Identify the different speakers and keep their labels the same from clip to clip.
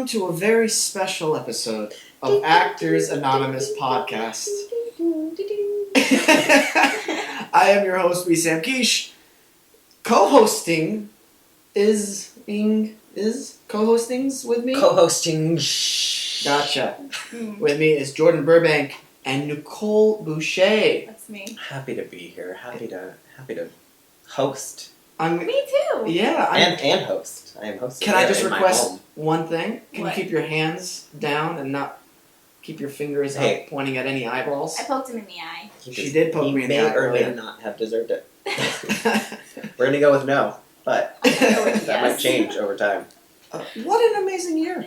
Speaker 1: to a very special episode of Actors Anonymous Podcast. I am your host, Wesam Quiche. Co-hosting co-hostings with me?
Speaker 2: Co-hosting.
Speaker 1: Gotcha. With me is Jordan Burbank and Nicole Boucher.
Speaker 3: That's me.
Speaker 2: Happy to be here. Happy to host.
Speaker 1: Me
Speaker 3: too.
Speaker 1: Yeah.
Speaker 2: And host. I am hosting.
Speaker 1: Can I just
Speaker 2: in my
Speaker 1: request
Speaker 2: home.
Speaker 1: one thing? Can
Speaker 3: What?
Speaker 1: you keep your hands down and not keep your fingers up pointing at any eyeballs?
Speaker 3: I poked him in the eye.
Speaker 1: She did poke me in the
Speaker 2: may
Speaker 1: eye
Speaker 2: or may
Speaker 1: earlier.
Speaker 2: not have deserved it. We're going to go with no, but that might change over time.
Speaker 1: What an amazing year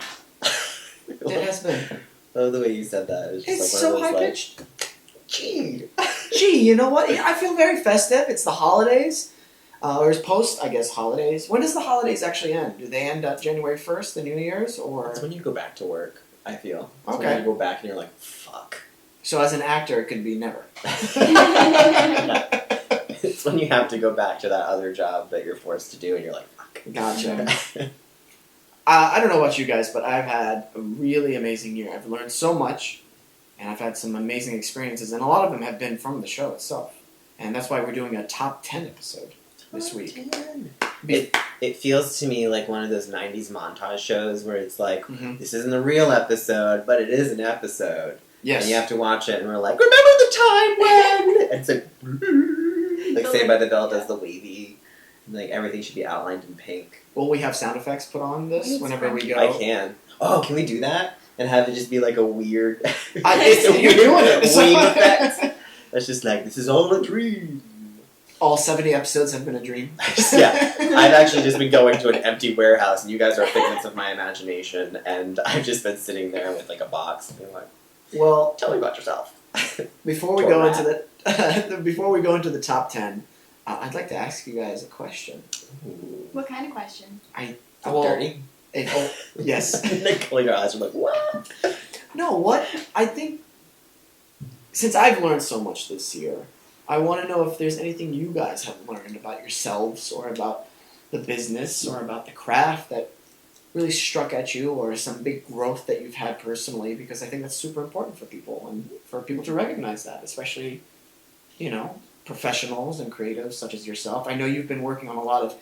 Speaker 1: it has been.
Speaker 2: Oh, the way you said that. It's
Speaker 1: It's
Speaker 2: like
Speaker 1: so
Speaker 2: one of those,
Speaker 1: high-pitched.
Speaker 2: Gee.
Speaker 1: Gee, you know what? I feel very festive. It's the holidays. Or it's post, I guess, holidays. When does the holidays actually end? Do they end at January 1st, the New Year's? Or
Speaker 2: That's when you go back to work, I feel. That's
Speaker 1: Okay.
Speaker 2: when you go back and you're like, fuck.
Speaker 1: So as an actor, it could be never.
Speaker 2: It's when you have to go back to that other job that you're forced to do and you're like, fuck.
Speaker 1: Gotcha. I don't know about you guys, but I've had a really amazing year. I've learned so much, and I've had some amazing experiences, and a lot of them have been from the show itself. And that's why we're doing a top 10 episode this week.
Speaker 2: It feels to me like one of those 90s montage shows where it's like,
Speaker 1: Mhm.
Speaker 2: this isn't a real episode, but it is an episode.
Speaker 1: Yes.
Speaker 2: And you have to watch it and we're like, remember the time when? And it's like Saved by the Bell does the wavy. And like everything should be outlined in pink.
Speaker 1: Will we have sound effects put on this
Speaker 3: It's
Speaker 1: whenever we go?
Speaker 2: I can. Oh, can we do that? And have it just be like a weird,
Speaker 1: You're doing it.
Speaker 2: wing effect. That's just like, this is all a dream.
Speaker 1: All 70 episodes have been a dream.
Speaker 2: Yeah, I've actually just been going to an empty warehouse, and you guys are figments of my imagination, and I've just been sitting there with like a box, and being like,
Speaker 1: Well,
Speaker 2: "Tell me about yourself."
Speaker 1: before we go into the top 10, I'd like to ask you guys a question.
Speaker 3: What kind of question?
Speaker 1: Well,
Speaker 2: Dirty.
Speaker 1: Yes.
Speaker 2: Nicole, your eyes are like, what?
Speaker 1: No, what? I think since I've learned so much this year, I want to know if there's anything you guys have learned about yourselves or about the business or about the craft that really struck at you, or some big growth that you've had personally, because I think that's super important for people and for people to recognize that, especially, professionals and creatives such as yourself. I know you've been working on a lot of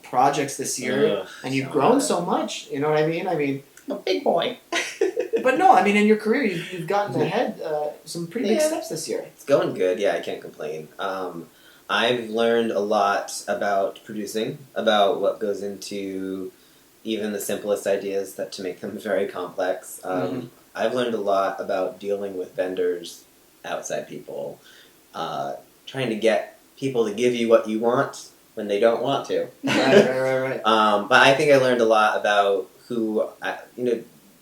Speaker 1: projects this year, and you've grown so much. You know what I mean?
Speaker 2: I'm a big boy.
Speaker 1: But no, in your career, you've gotten ahead some pretty big steps this year.
Speaker 2: It's going good. Yeah, I can't complain. I've learned a lot about producing, about what goes into even the simplest ideas to make them very complex. I've learned a lot about dealing with vendors, outside people, trying to get people to give you what you want when they don't want to.
Speaker 1: Right.
Speaker 2: But I think I learned a lot about the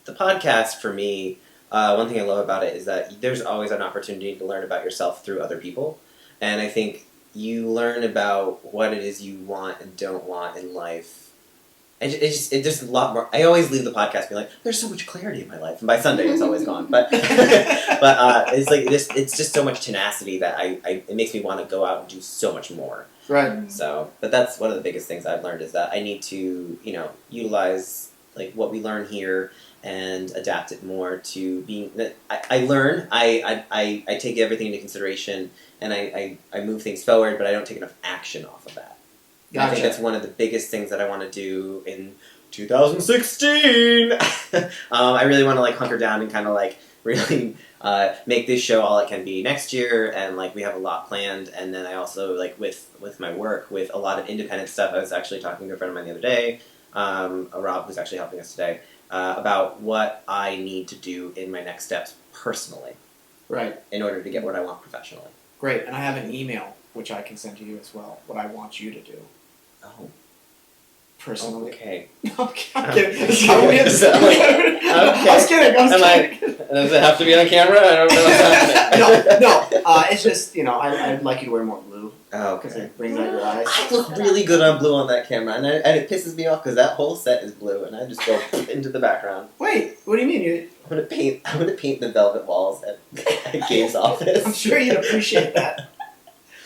Speaker 2: podcast for me. One thing I love about it is that there's always an opportunity to learn about yourself through other people. And I think you learn about what it is you want and don't want in life. And it's just a lot more. I always leave the podcast being like, there's so much clarity in my life. And by Sunday, it's always gone. But it's like it's just so much tenacity that it makes me want to go out and do so much more.
Speaker 1: Right.
Speaker 2: So, but that's one of the biggest things I've learned is that I need to, utilize like what we learn here and adapt it more to being. I learn. I take everything into consideration and I move things forward, but I don't take enough action off of that.
Speaker 1: Gotcha.
Speaker 2: I think that's one of the biggest things that I want to do in 2016. I really want to hunker down and kind of really make this show all it can be next year, and we have a lot planned. And then I also with my work with a lot of independent stuff. I was actually talking to a friend of mine the other day, Rob, who's actually helping us today, about what I need to do in my next steps personally,
Speaker 1: Right.
Speaker 2: in order to get what I want professionally.
Speaker 1: Great. And I have an email which I can send to you as well. What I want you to do
Speaker 2: Oh,
Speaker 1: personally.
Speaker 2: okay.
Speaker 1: I'm kidding. I was kidding.
Speaker 2: Does it have to be on camera? I don't know what's happening.
Speaker 1: No. It's just I'd like you to wear more blue
Speaker 2: Oh,
Speaker 1: because
Speaker 2: okay.
Speaker 1: it brings out your eyes.
Speaker 2: I look really good on blue on that camera, and it pisses me off because that whole set is blue, and I just go into the background.
Speaker 1: Wait, what do you mean?
Speaker 2: I'm gonna paint the velvet walls at Gabe's office.
Speaker 1: I'm sure you'd appreciate that.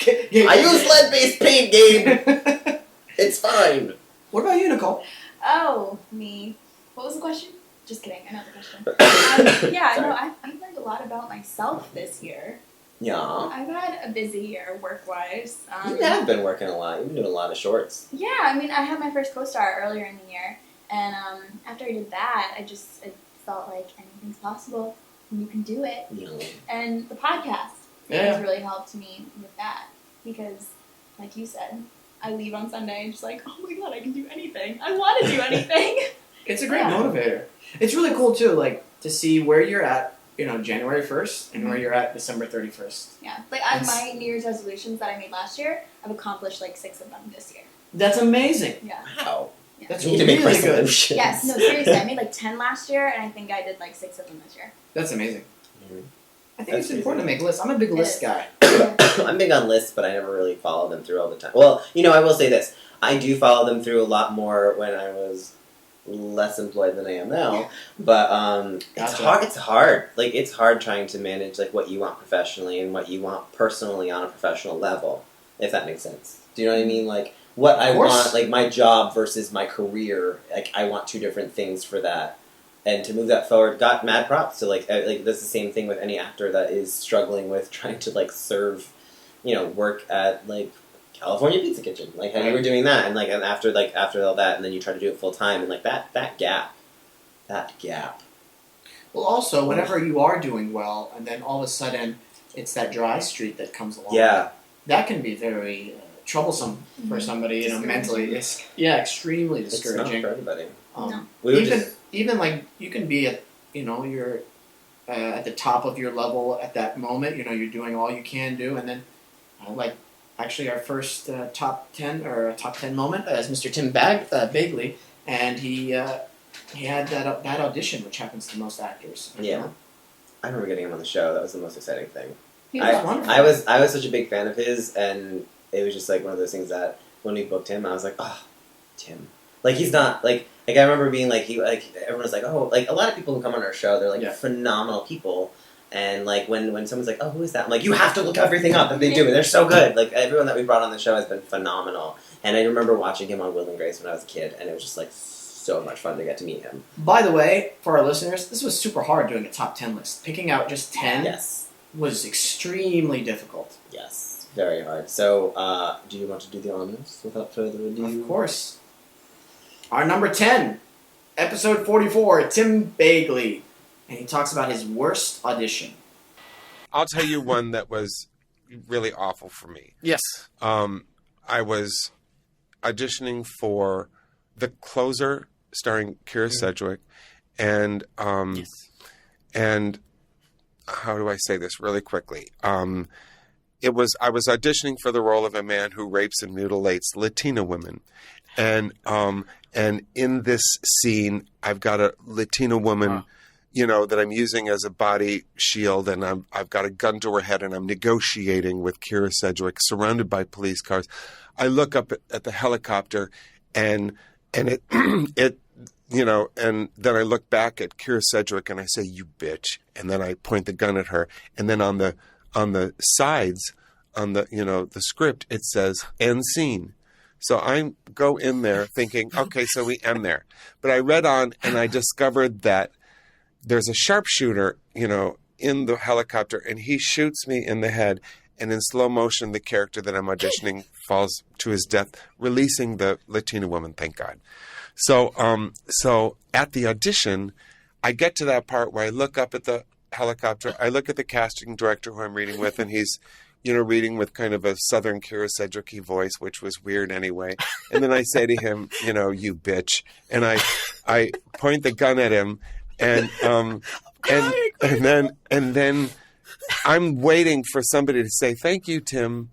Speaker 2: I use lead-based paint, Gabe. It's fine.
Speaker 1: What about you, Nicole?
Speaker 3: Oh, me. What was the question? Just kidding. I know the question. I've learned a lot about myself this year.
Speaker 2: Yeah.
Speaker 3: I've had a busy year work-wise.
Speaker 2: You have been working a lot. You've been doing a lot of shorts.
Speaker 3: Yeah, I mean, I had my first co-star earlier in the year, and after I did that, I felt like anything's possible, and you can do it.
Speaker 2: Yeah.
Speaker 3: And the podcast has really helped me with that, because, like you said, I leave on Sunday and just like, oh my god, I can do anything. I want to do anything.
Speaker 1: It's a great motivator. It's really cool too, like to see where you're at, January 1st and where you're at December 31st.
Speaker 3: Yeah, like my New Year's resolutions that I made last year, I've accomplished like 6 of them this year.
Speaker 1: That's amazing.
Speaker 3: Yeah.
Speaker 2: Wow.
Speaker 1: Yeah. That's
Speaker 2: you need
Speaker 1: really
Speaker 2: to make
Speaker 1: good.
Speaker 2: resolutions.
Speaker 3: Yes, no, seriously, I made like 10 last year, and I think I did like 6 of them this year.
Speaker 1: That's amazing.
Speaker 2: Mm-hmm.
Speaker 1: I think it's important to make lists. I'm a big list guy.
Speaker 2: I'm big on lists, but I never really follow them through all the time. Well, I will say this. I do follow them through a lot more when I was less employed than I am now. But it's hard. It's hard. Like, it's hard trying to manage, like, what you want professionally and what you want personally on a professional level, if that makes sense. Do you know what I mean? Like, what I want, like, my job versus my career, like, I want 2 different things for that. And to move that forward, got mad props to, like that's the same thing with any actor that is struggling with trying to, like, serve, work at, like, California Pizza Kitchen. Like, how you were doing that, and, like, and after all that, and then you try to do it full time, and, like, that gap.
Speaker 1: Well, also, whenever you are doing well, and then all of a sudden, it's that dry streak that comes along.
Speaker 2: Yeah.
Speaker 1: That can be very troublesome for somebody, mentally. It's, extremely discouraging.
Speaker 2: It's not for everybody.
Speaker 3: No.
Speaker 1: Even like you can be at you're at the top of your level at that moment. You're doing all you can do, and then like actually our first top 10 moment as Mr. Tim Bagley, and he had that audition, which happens to most actors.
Speaker 2: Yeah, I remember getting him on the show. That was the most exciting thing.
Speaker 3: He was wonderful.
Speaker 2: I was such a big fan of his, and it was just like one of those things that when we booked him, I was like, oh, Tim. Like, he's not like I remember being like everyone was like, oh, like a lot of people who come on our show, they're like phenomenal people, and like when someone's like, oh, who is that? I'm like, you have to look everything up that they do, and they're so good. Like, everyone that we brought on the show has been phenomenal, and I remember watching him on Will and Grace when I was a kid, and it was just like so much fun to get to meet him.
Speaker 1: By the way, for our listeners, this was super hard doing a top 10 list. Picking out just 10 was extremely difficult.
Speaker 2: Yes, very hard. So, do you want to do the honors without further ado?
Speaker 1: Of course. Our number 10, episode 44, Tim Bagley. And he talks about his worst audition.
Speaker 4: I'll tell you one that was really awful for me.
Speaker 1: Yes.
Speaker 4: I was auditioning for The Closer, starring Kira Sedgwick, and how do I say this really quickly? I was auditioning for the role of a man who rapes and mutilates Latina women, and in this scene, I've got a Latina woman, that I'm using as a body shield, and I've got a gun to her head, and I'm negotiating with Kira Sedgwick, surrounded by police cars. I look up at the helicopter, and it and then I look back at Kira Sedgwick, and I say, "You bitch," and then I point the gun at her, and then on the sides, on the script, it says "end scene." So I go in there thinking, okay, so we end there. But I read on, and I discovered that there's a sharpshooter, in the helicopter, and he shoots me in the head, and in slow motion, the character that I'm auditioning falls to his death, releasing the Latina woman, thank God. So at the audition, I get to that part where I look up at the helicopter, I look at the casting director who I'm reading with, and he's reading with kind of a Southern Kira Sedgwick-y voice, which was weird anyway. And then I say to him, you bitch. And I point the gun at him, and then I'm waiting for somebody to say, "Thank you, Tim."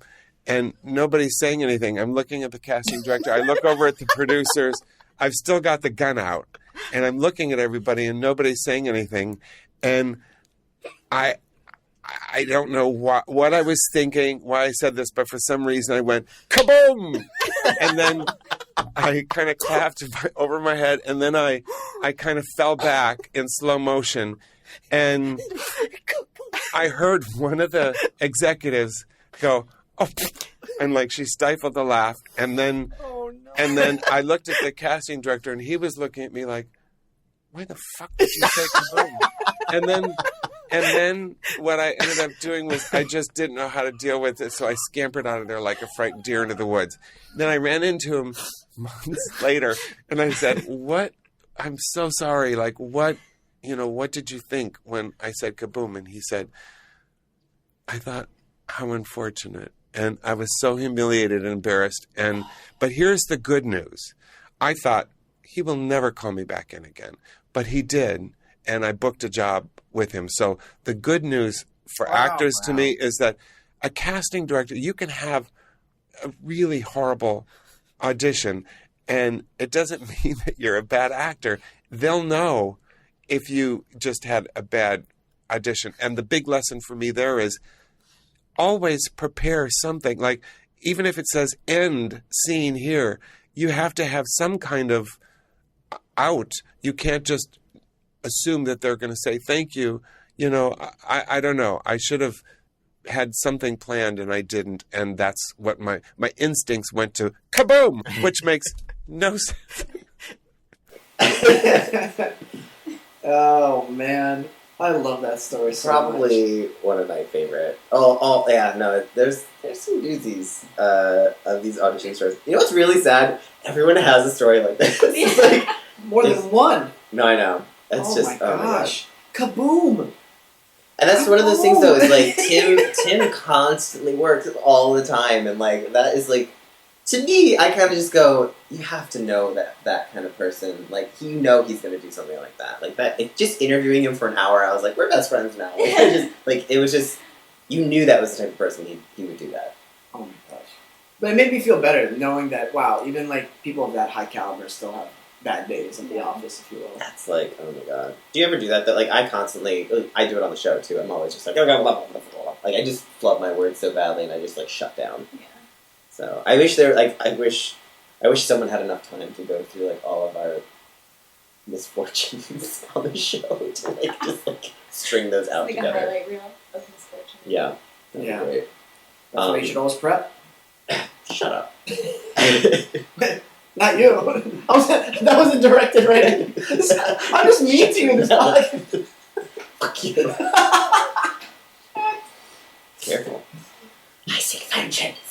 Speaker 4: And nobody's saying anything. I'm looking at the casting director. I look over at the producers. I've still got the gun out. And I'm looking at everybody, and nobody's saying anything. And I don't know what I was thinking, why I said this, but for some reason I went, kaboom! And then I kind of clapped over my head, and then I kind of fell back in slow motion, and I heard one of the executives go, oh, and like she stifled a laugh, and then I looked at the casting director, and he was looking at me like, why the fuck did you say kaboom? And then what I ended up doing was I just didn't know how to deal with it, so I scampered out of there like a frightened deer into the woods. Then I ran into him months later, and I said, "What? I'm so sorry. Like, what did you think when I said kaboom?" And he said, "I thought, how unfortunate." And I was so humiliated and embarrassed. But here's the good news. I thought, he will never call me back in again. But he did, and I booked a job with him. So the good news for actors to me is that a casting director, you can have a really horrible audition, and it doesn't mean that you're a bad actor. They'll know if you just had a bad audition. And the big lesson for me there is always prepare something. Like, even if it says end scene here, you have to have some kind of out. You can't just assume that they're going to say thank you. I don't know. I should have had something planned, and I didn't. And that's what my instincts went to kaboom, which makes no sense.
Speaker 1: Oh, man. I love that story so
Speaker 2: Probably one of my favorite. Oh, yeah, no, there's some doozies of these audition stories. You know what's really sad? Everyone has a story like this. It's like,
Speaker 1: more than one.
Speaker 2: No, I know. It's
Speaker 1: Oh
Speaker 2: just,
Speaker 1: my gosh. Kaboom!
Speaker 2: And that's one of those things, though, is like, Tim constantly works all the time, and like, that is like, to me, I kind of just go, you have to know that kind of person. Like, he's going to do something like that. Like, that, just interviewing him for an hour, I was like, we're best friends now. It was just, you knew that was the type of person he would do that.
Speaker 1: Oh my gosh. But it made me feel better knowing that, wow, even like people of that high caliber still have bad days in the office, if you will.
Speaker 2: That's like, oh my god. Do you ever do that? That like, I constantly, I do it on the show too. I'm always just like, blah, blah, blah, blah, blah. Like, I just flub my words so badly, and I just like shut down.
Speaker 3: Yeah.
Speaker 2: So I wish I wish someone had enough time to go through like all of our misfortunes on the show to like just like string those out
Speaker 3: like
Speaker 2: together.
Speaker 3: a highlight reel of misfortune.
Speaker 2: Yeah. That'd be great.
Speaker 1: That's why you should always prep.
Speaker 2: Shut up.
Speaker 1: Not you. That wasn't directed right at you. I'm just mean to you in this podcast.
Speaker 2: Fuck you. Careful. I seek vengeance.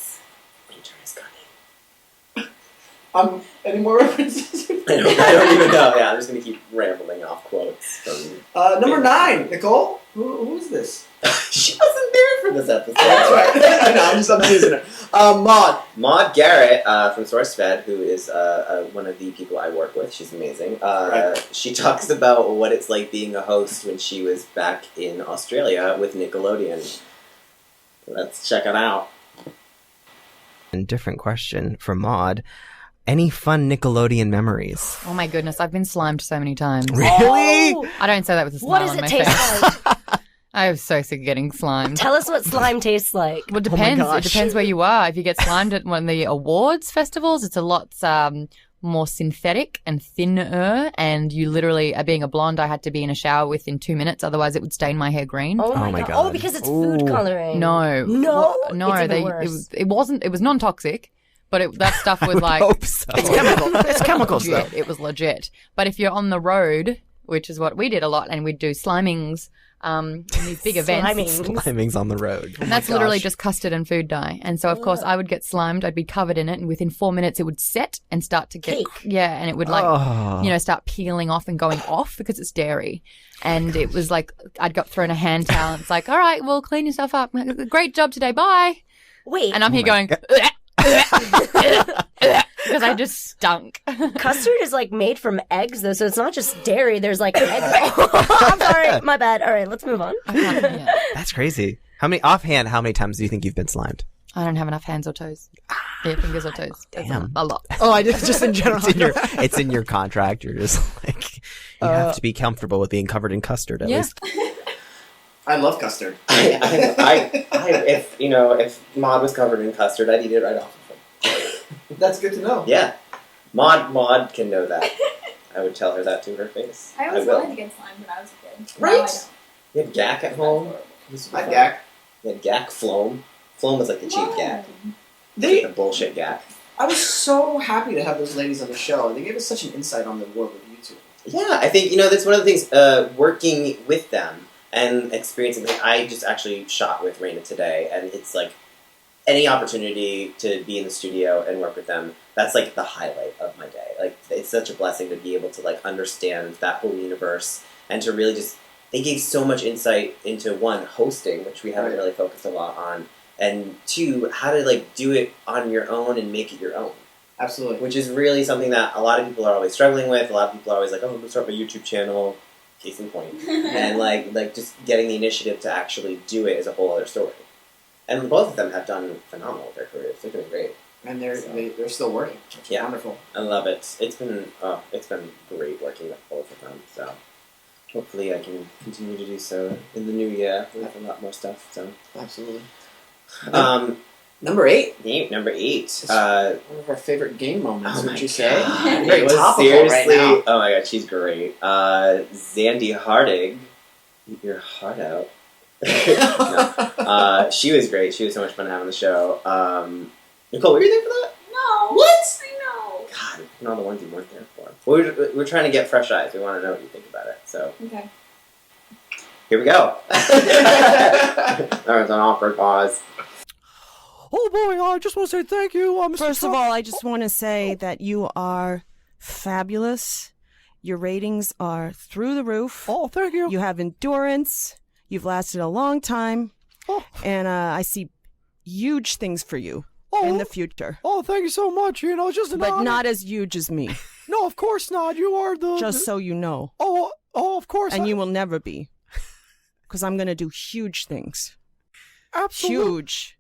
Speaker 1: Any more references?
Speaker 2: I don't even know. Yeah, I'm just going to keep rambling off quotes from...
Speaker 1: Number 9, Nicole. Who is this?
Speaker 2: She wasn't there for this episode.
Speaker 1: That's right. I know, I'm teasing her. Maud.
Speaker 2: Maud Garrett from SourceFed, who is one of the people I work with. She's amazing.
Speaker 1: Right.
Speaker 2: She talks about what it's like being a host when she was back in Australia with Nickelodeon. Let's check it out.
Speaker 5: Different question from Maud. Any fun Nickelodeon memories?
Speaker 6: Oh my goodness, I've been slimed so many times.
Speaker 5: Really?
Speaker 7: Oh,
Speaker 6: I don't say that with a
Speaker 7: what
Speaker 6: smile
Speaker 7: does
Speaker 6: on
Speaker 7: it
Speaker 6: my
Speaker 7: taste
Speaker 6: face.
Speaker 7: like?
Speaker 6: I was so sick of getting slimed.
Speaker 7: Tell us what slime tastes like.
Speaker 6: Well, it depends.
Speaker 5: gosh.
Speaker 6: It depends where you are. If you get slimed at one of the awards festivals, it's a lot more synthetic and thinner, and you literally, being a blonde, I had to be in a shower within 2 minutes, otherwise it would stain my hair green.
Speaker 7: Oh my god. Oh, because it's food coloring.
Speaker 6: No.
Speaker 7: No?
Speaker 6: No,
Speaker 7: It's even worse.
Speaker 6: it was non-toxic, but that stuff was like...
Speaker 5: hope so.
Speaker 6: It's
Speaker 5: chemical. It's chemicals,
Speaker 6: legit. It was legit. But if you're on the road, which is what we did a lot, and we'd do slimings in these big events.
Speaker 5: Slimings on the road.
Speaker 6: And that's literally just custard and food dye. And so, of course, I would get slimed. I'd be covered in it. And within 4 minutes, it would set and start to get...
Speaker 7: Cake.
Speaker 6: Yeah, and it would start peeling off and going off because it's dairy. And it was like, I'd got thrown a hand towel. And it's like, all right, well, clean yourself up. Great job today. Bye.
Speaker 7: Wait.
Speaker 6: And I'm here going... because I just stunk.
Speaker 7: Custard is like made from eggs though, so it's not just dairy. There's like egg. I'm sorry, my bad. All right, let's move on.
Speaker 5: That's crazy. How many times do you think you've been slimed?
Speaker 6: I don't have enough hands or toes. Yeah, fingers or toes.
Speaker 5: Damn.
Speaker 6: A lot.
Speaker 1: Oh, I just in general.
Speaker 5: It's in your contract. You're just like, you have to be comfortable with being covered in custard at least.
Speaker 1: I love custard.
Speaker 2: If Maud was covered in custard, I'd eat it right off of him.
Speaker 1: That's good to know.
Speaker 2: Yeah. Maud can know that. I would tell her that to her face.
Speaker 3: I always wanted to get slimed when I was a kid.
Speaker 1: Right?
Speaker 3: Now I don't.
Speaker 2: You had Gak at home?
Speaker 1: Hi, Gak.
Speaker 2: You had Gak Floam. Floam was like the cheap Gak.
Speaker 1: They
Speaker 2: The bullshit Gak.
Speaker 1: I was so happy to have those ladies on the show. They gave us such an insight on the world of YouTube.
Speaker 2: Yeah, I think, that's one of the things, working with them and experiencing, I just actually shot with Raina today, and it's like, any opportunity to be in the studio and work with them, that's like the highlight of my day. Like, it's such a blessing to be able to like understand that whole universe and to really just, they gave so much insight into one, hosting, which we haven't really focused a lot on, and two, how to like do it on your own and make it your own.
Speaker 1: Absolutely.
Speaker 2: Which is really something that a lot of people are always struggling with. A lot of people are always like, oh, I'm going to start my YouTube channel, case in point. And like just getting the initiative to actually do it is a whole other story. And both of them have done phenomenal with their careers. They're doing great.
Speaker 1: And they're still working. It's wonderful.
Speaker 2: I love it. It's been great working with both of them. So hopefully I can continue to do so in the new year with a lot more stuff. So
Speaker 1: absolutely.
Speaker 2: Number 8. Number 8.
Speaker 1: One of our favorite game moments, would you say?
Speaker 2: Very topical seriously, right now. Oh my god, she's great. Zandy Hardig, eat your heart out. No. She was great. She was so much fun to have on the show. Nicole, were you there for that?
Speaker 3: No.
Speaker 2: What?
Speaker 3: I know.
Speaker 2: God, and all the ones you weren't there for. We're trying to get fresh eyes. We want to know what you think about it. So
Speaker 3: okay.
Speaker 2: Here we go. That was an awkward pause.
Speaker 8: Oh boy, I just want to say thank you, Mr.
Speaker 9: First
Speaker 8: Trump.
Speaker 9: of all, I just want to say that you are fabulous. Your ratings are through the roof.
Speaker 8: Oh, thank you.
Speaker 9: You have endurance. You've lasted a long time.
Speaker 8: Oh.
Speaker 9: And I see huge things for you in the future.
Speaker 8: Oh, thank you so much. Just an
Speaker 9: But
Speaker 8: honor.
Speaker 9: not as huge as me.
Speaker 8: No, of course not. You are the...
Speaker 9: Just so you know.
Speaker 8: Oh, of course.
Speaker 9: And you will never be. Because I'm going to do huge things.
Speaker 8: Absolutely.
Speaker 9: Huge.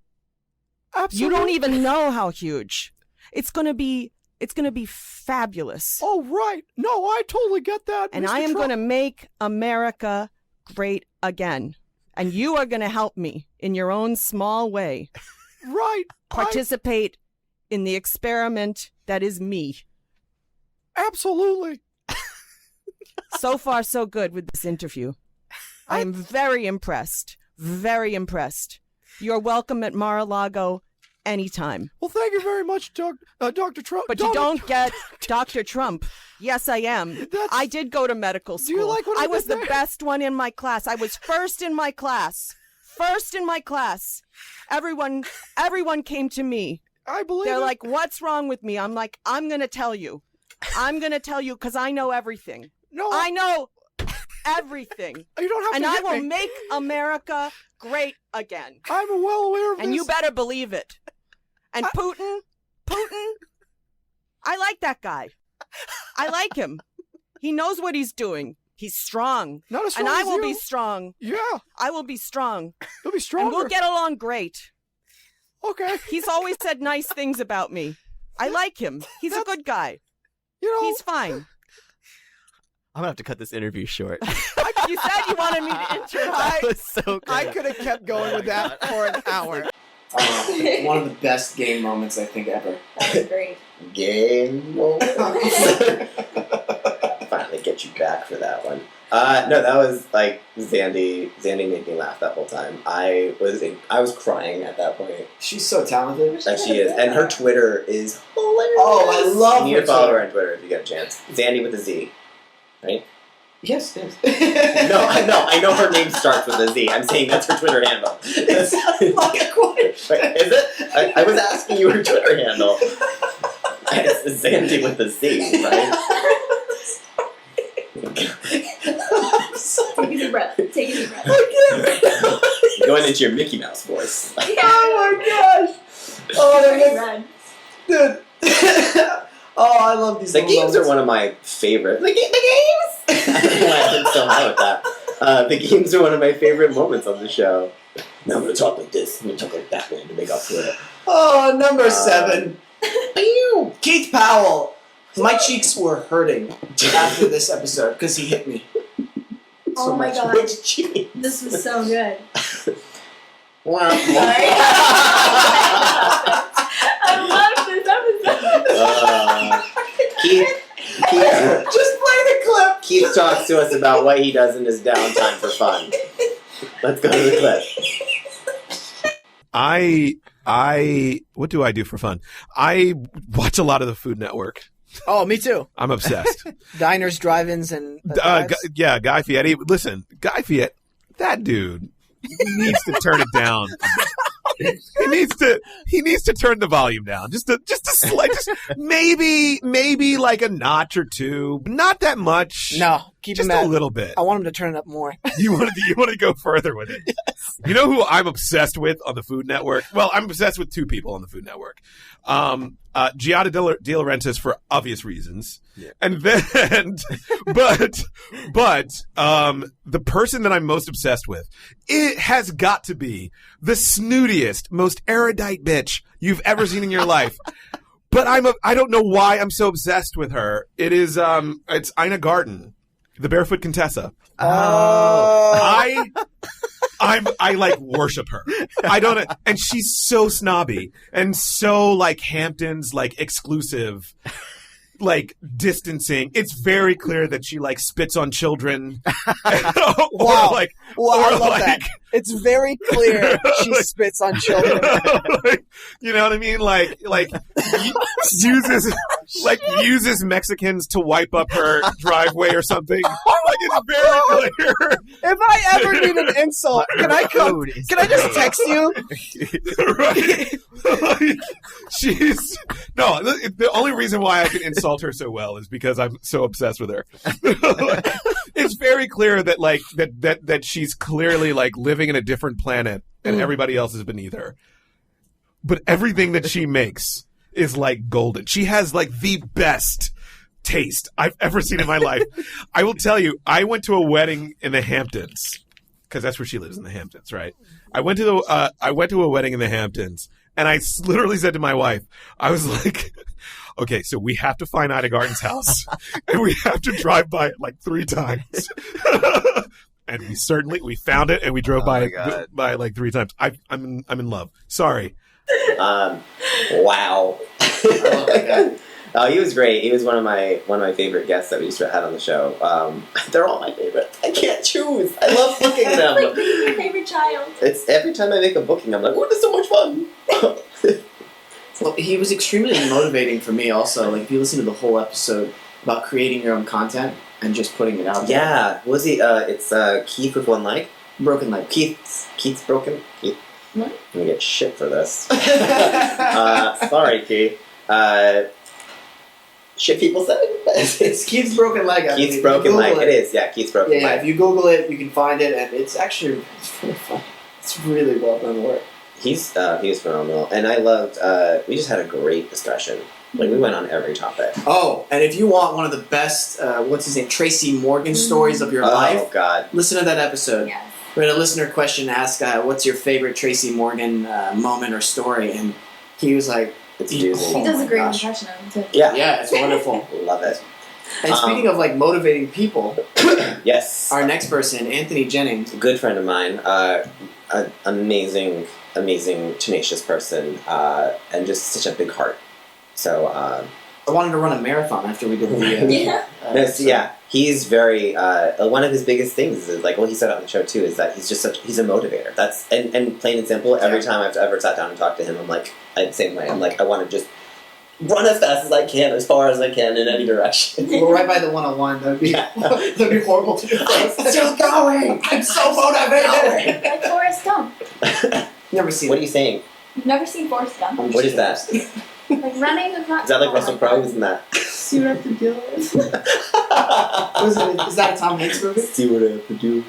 Speaker 8: Absolutely.
Speaker 9: You don't even know how huge. It's going to be fabulous.
Speaker 8: Oh, right. No, I totally get that.
Speaker 9: And
Speaker 8: Mr.
Speaker 9: I am
Speaker 8: Trump.
Speaker 9: going to make America great again. And you are going to help me in your own small way.
Speaker 8: Right.
Speaker 9: Participate in the experiment that is me.
Speaker 8: Absolutely.
Speaker 9: So far, so good with this interview. I am very impressed. Very impressed. You're welcome at Mar-a-Lago anytime.
Speaker 8: Well, thank you very much, Dr. Trump.
Speaker 9: But you don't get Dr. Trump. Yes, I am. I did go to medical school.
Speaker 8: Do you like what I
Speaker 9: was
Speaker 8: did
Speaker 9: the
Speaker 8: there?
Speaker 9: best one in my class. I was first in my class. First in my class. Everyone came to me.
Speaker 8: I believe
Speaker 9: They're
Speaker 8: it.
Speaker 9: like, what's wrong with me? I'm like, I'm going to tell you. I'm going to tell you because I know everything.
Speaker 8: No.
Speaker 9: I know everything.
Speaker 8: You don't have
Speaker 9: And
Speaker 8: to
Speaker 9: I
Speaker 8: hit
Speaker 9: will
Speaker 8: me.
Speaker 9: make America great again.
Speaker 8: I'm well aware of this.
Speaker 9: And you better believe it. And Putin, I like that guy. I like him. He knows what he's doing. He's strong.
Speaker 8: Not as strong
Speaker 9: And I
Speaker 8: as
Speaker 9: will
Speaker 8: you.
Speaker 9: be strong.
Speaker 8: Yeah.
Speaker 9: I will be strong.
Speaker 8: You'll be stronger.
Speaker 9: And we'll get along great.
Speaker 8: Okay.
Speaker 9: He's always said nice things about me. I like him. He's a good guy. He's fine.
Speaker 5: I'm gonna have to cut this interview short.
Speaker 9: You said you wanted me to interrupt.
Speaker 5: That was so good.
Speaker 8: I could have kept going with that for an hour.
Speaker 1: One of the best game moments I think ever.
Speaker 3: That was great.
Speaker 2: Game moment. Finally get you back for that one. No, that was like Zandy. Zandy made me laugh that whole time. I was crying at that point.
Speaker 1: She's so talented.
Speaker 2: That she is, and her Twitter is hilarious.
Speaker 1: Oh, I love
Speaker 2: You need
Speaker 1: her
Speaker 2: to follow
Speaker 1: Twitter.
Speaker 2: her on Twitter if you get a chance. Zandy with a Z, right?
Speaker 1: Yes.
Speaker 2: No, I know her name starts with a Z. I'm saying that's her Twitter handle.
Speaker 1: It sounds like a question.
Speaker 2: Wait, is it? I was asking you her Twitter handle. It's Zandy with a Z, right?
Speaker 1: I'm sorry.
Speaker 3: Take a deep breath. Take a deep breath.
Speaker 2: You're going into your Mickey Mouse voice.
Speaker 1: Oh my gosh. Oh,
Speaker 3: Very
Speaker 1: that
Speaker 3: red.
Speaker 1: dude. Oh, I love these
Speaker 2: The
Speaker 1: little
Speaker 2: games are
Speaker 1: moments.
Speaker 2: one of my favorite. The games! I don't know why I've been so high with that. The games are one of my favorite moments on the show. Now I'm going to talk like this. I'm going to talk like that man to make up for it.
Speaker 1: Oh, number 7. Keith Powell. My cheeks were hurting after this episode because he hit me.
Speaker 3: Oh my
Speaker 1: much.
Speaker 3: god.
Speaker 2: Which cheese?
Speaker 3: This was so good.
Speaker 2: Wow.
Speaker 3: Sorry. I love this episode.
Speaker 2: Keith
Speaker 1: Just play the clip.
Speaker 2: Keith talks to us about what he does in his downtime for fun. Let's go to the clip.
Speaker 10: I what do I do for fun? I watch a lot of the Food Network. Oh, me too.
Speaker 11: I'm obsessed.
Speaker 10: Diners, drive-ins, and
Speaker 11: Yeah, Guy Fieri. Listen, Guy Fieri, that dude needs to turn it down. He needs to turn the volume down. Just maybe like a notch or two. Not that much.
Speaker 10: No, keep
Speaker 11: just
Speaker 10: him at
Speaker 11: a little bit.
Speaker 10: I want him to turn it up more.
Speaker 11: You want to go further with it. Yes. You know who I'm obsessed with on the Food Network? Well, I'm obsessed with two people on the Food Network. Giada De Laurentiis for obvious reasons. Yeah. And then, but the person that I'm most obsessed with, it has got to be the snootiest, most erudite bitch you've ever seen in your life. But I don't know why I'm so obsessed with her. It's Ina Garten, the Barefoot Contessa.
Speaker 10: Oh.
Speaker 11: I like worship her. I don't, and she's so snobby and so like Hamptons, like exclusive, like distancing. It's very clear that she like spits on children.
Speaker 10: Wow. I love that. It's very clear she spits on children.
Speaker 11: You know what I mean? Uses Mexicans to wipe up her driveway or something. Like it's very clear.
Speaker 10: If I ever need an insult, can I just text you?
Speaker 11: Right. The only reason why I can insult her so well is because I'm so obsessed with her. It's very clear that that she's clearly like living in a different planet and everybody else is beneath her. But everything that she makes is like golden. She has like the best taste I've ever seen in my life. I will tell you, I went to a wedding in the Hamptons because that's where she lives, in the Hamptons, right? I went to a wedding in the Hamptons, and I literally said to my wife, I was like, okay, so we have to find Ina Garten's house, and we have to drive by it like 3 times. And we found it, and we drove by it like 3 times. I'm in love. Sorry.
Speaker 2: Wow.
Speaker 1: I love that guy.
Speaker 2: Oh, he was great. He was one of my favorite guests that we used to have on the show. They're all my favorite. I can't choose. I love booking them.
Speaker 3: Like being your favorite child.
Speaker 2: It's every time I make a booking, I'm like, oh, this is so much fun.
Speaker 1: Well, he was extremely motivating for me also. Like, if you listen to the whole episode about creating your own content and just putting it out there.
Speaker 2: Yeah. What was he? It's Keith with one leg?
Speaker 1: Broken leg.
Speaker 2: Keith's broken? Keith.
Speaker 3: What?
Speaker 2: I'm going to get shit for this. Sorry, Keith. Shit people say.
Speaker 1: It's Keith's broken leg.
Speaker 2: Keith's broken leg. It is, yeah. Keith's broken leg.
Speaker 1: Yeah, if you Google it, you can find it, and it's really fun. It's really well done work.
Speaker 2: He was phenomenal, and I loved. We just had a great discussion. Like we went on every topic.
Speaker 1: Oh, and if you want one of the best, what's his name, Tracy Morgan stories of your life?
Speaker 2: Oh God!
Speaker 1: Listen to that episode.
Speaker 3: Yes.
Speaker 1: We had a listener question ask, "What's your favorite Tracy Morgan moment or story?" And he was like,
Speaker 2: "It's a doozy."
Speaker 3: He does a great impression of him too.
Speaker 1: Yeah, it's wonderful.
Speaker 2: Love it.
Speaker 1: And speaking of like motivating people,
Speaker 2: yes,
Speaker 1: our next person, Anthony Jennings,
Speaker 2: a good friend of mine, an amazing, tenacious person, and just such a big heart. So
Speaker 1: I wanted to run a marathon after we did the
Speaker 2: yeah. He's very one of his biggest things is like, well, he said it on the show too, is that he's a motivator. That's and plain and simple. Every time I've ever sat down and talked to him, I'm like, the same way. I'm like, I want to just run as fast as I can, as far as I can, in any direction.
Speaker 1: We're right by the 101. That'd be horrible to do.
Speaker 2: I'm still going.
Speaker 1: I'm so motivated.
Speaker 3: Like Forrest Gump.
Speaker 1: Never seen.
Speaker 2: What are you saying?
Speaker 3: You've never seen Forrest Gump?
Speaker 2: What is that?
Speaker 3: Like running across.
Speaker 2: Is that like Russell Crowe? Isn't that?
Speaker 3: See what I have to deal with.
Speaker 1: Is that a Tom Hanks movie?
Speaker 2: See what I have to do.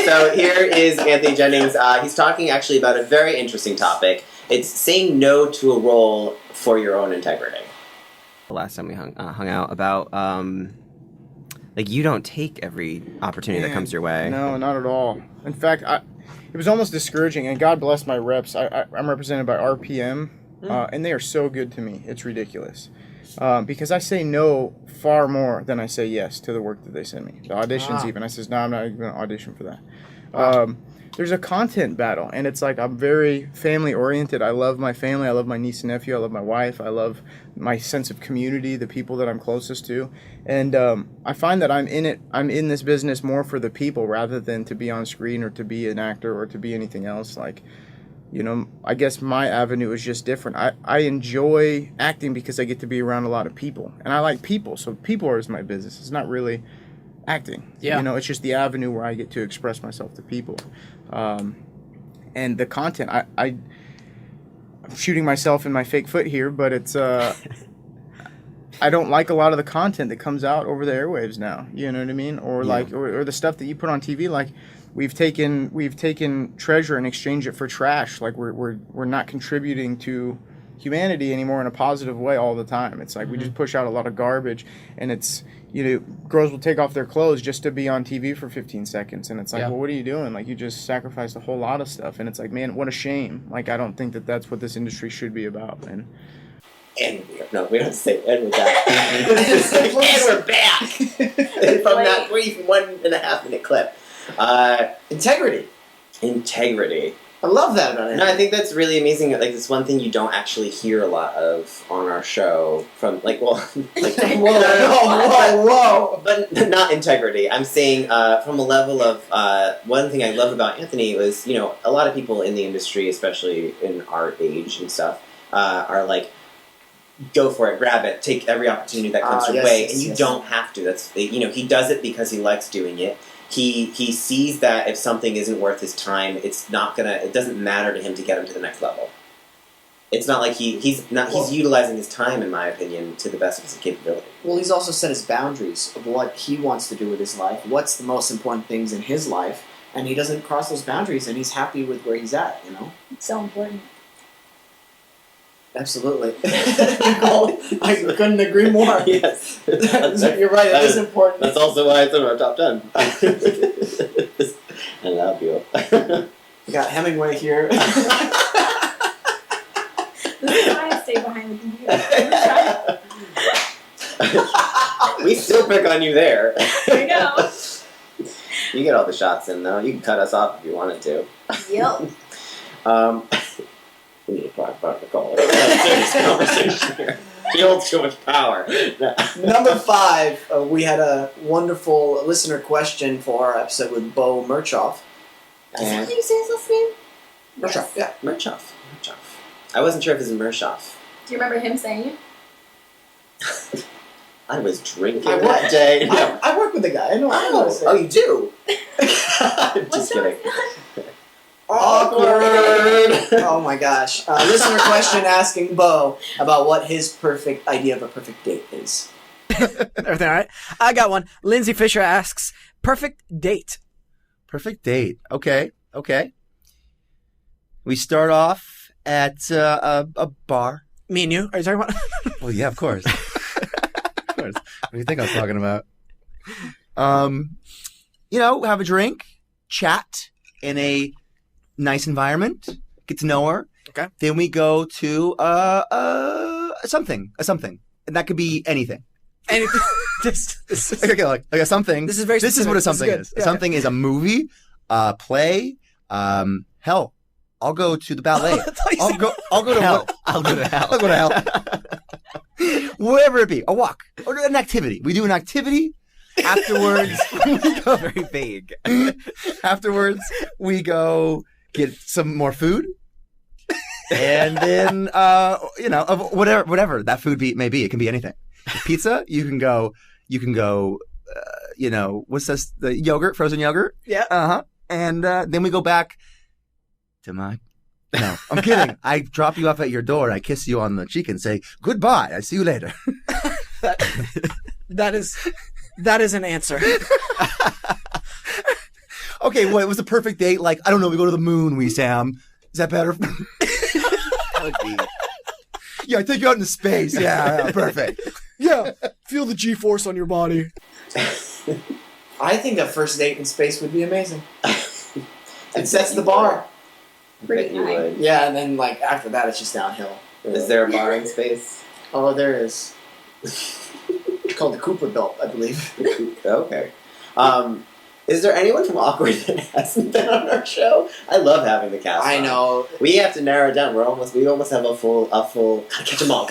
Speaker 2: So here is Anthony Jennings. He's talking actually about a very interesting topic. It's saying no to a role for your own integrity.
Speaker 5: The last time we hung out about like you don't take every opportunity that comes your way.
Speaker 12: No, not at all. In fact, it was almost discouraging, and God bless my reps. I'm represented by RPM, and they are so good to me. It's ridiculous. Because I say no far more than I say yes to the work that they send me. The auditions even. I says, no, I'm not even going to audition for that. There's a content battle, and it's like I'm very family-oriented. I love my family. I love my niece and nephew. I love my wife. I love my sense of community, the people that I'm closest to. And I find that I'm in this business more for the people rather than to be on screen or to be an actor or to be anything else. Like, You know, I guess my avenue is just different. I enjoy acting because I get to be around a lot of people. And I like people, so people is my business. It's not really acting.
Speaker 10: Yeah.
Speaker 12: You know, it's just the avenue where I get to express myself to people. And the content, I'm shooting myself in my fake foot here, but it's... I don't like a lot of the content that comes out over the airwaves now. You know what I mean? Or or the stuff that you put on TV. Like we've taken treasure and exchanged it for trash. Like we're not contributing to humanity anymore in a positive way all the time. It's like we just push out a lot of garbage, and it's girls will take off their clothes just to be on TV for 15 seconds, and it's like, well, what are you doing? Like you just sacrificed a whole lot of stuff, and it's like, man, what a shame. Like I don't think that that's what this industry should be about, and.
Speaker 2: And we don't say and we're back. And we're back from that brief 1.5 minute clip.
Speaker 1: Integrity.
Speaker 2: I
Speaker 1: love that about it.
Speaker 2: No, I think that's really amazing. Like, it's one thing you don't actually hear a lot of on our show. From whoa, but not integrity. I'm saying from a level of one thing I love about Anthony was a lot of people in the industry, especially in our age and stuff, are like. Go for it, grab it, take every opportunity that comes your way, and you don't have to. That's he does it because he likes doing it. He sees that if something isn't worth his time, it doesn't matter to him to get him to the next level. It's not like he's utilizing his time, in my opinion, to the best of his capability.
Speaker 1: Well, he's also set his boundaries of what he wants to do with his life, what's the most important things in his life, and he doesn't cross those boundaries, and he's happy with where he's at.
Speaker 3: It's so important.
Speaker 1: Absolutely. Nicole, I couldn't agree more.
Speaker 2: Yes.
Speaker 1: You're right, it is important.
Speaker 2: That's also why it's in our top 10. I love you.
Speaker 1: We got Hemingway here.
Speaker 3: This is why I stay behind the computer.
Speaker 2: We still pick on you there.
Speaker 3: There you go.
Speaker 2: You get all the shots in, though. You can cut us off if you wanted to.
Speaker 3: Yep.
Speaker 2: We need to talk about Nicole. Serious conversation here. She holds too much power.
Speaker 1: Number 5, we had a wonderful listener question for our episode with Bo Merchoff.
Speaker 3: Is that how you say his last name?
Speaker 1: Merchoff, yeah.
Speaker 2: Merchoff. I wasn't sure if it was Merchoff.
Speaker 3: Do you remember him saying it?
Speaker 2: I was drinking that day. No.
Speaker 1: I work with the guy. I know.
Speaker 2: Oh, you do? Just kidding.
Speaker 1: Awkward. Oh my gosh. Listener question asking Bo about what his perfect idea of a perfect date is.
Speaker 10: Everything all right? I got one. Lindsay Fisher asks, perfect date.
Speaker 8: Perfect date. Okay. We start off at a bar.
Speaker 10: Me and you? Are you talking about?
Speaker 8: Well, yeah, of course. Of course. What do you think I was talking about? Have a drink, chat in a nice environment, get to know her.
Speaker 10: Okay.
Speaker 8: Then we go to something, and that could be anything.
Speaker 10: Anything.
Speaker 8: Like a something.
Speaker 10: This is very.
Speaker 8: This is what a something is.
Speaker 10: Yeah.
Speaker 8: Something is a movie, play. Hell, I'll go to the ballet. I'll go to
Speaker 5: hell. I'll go to hell.
Speaker 8: I'll go to hell. Wherever it be, a walk or an activity. We do an activity. Afterwards, we go
Speaker 5: very vague.
Speaker 8: Afterwards, we go get some more food, and then of whatever that food may be. It can be anything. Pizza. You can go. What's this? The yogurt, frozen yogurt.
Speaker 10: Yeah.
Speaker 8: And then we go back to my. No, I'm kidding. I drop you off at your door. I kiss you on the cheek and say goodbye. I see you later.
Speaker 10: That is an answer.
Speaker 8: Okay, well, it was a perfect date. Like, I don't know, we go to the moon, Wesam. Is that better?
Speaker 5: That would be.
Speaker 8: Yeah, I take you out into space. Yeah, perfect.
Speaker 10: Yeah, feel the G-force on your body.
Speaker 1: I think a first date in space would be amazing. It sets the bar.
Speaker 3: Pretty high.
Speaker 1: Yeah, and then after that, it's just downhill.
Speaker 2: Is there a bar in space?
Speaker 1: Oh, there is. It's called the Cooper Belt, I believe.
Speaker 2: Okay. Is there anyone from Awkward that hasn't been on our show? I love having the cast.
Speaker 1: I know.
Speaker 2: We have to narrow it down. We almost have a full. Gotta catch them all.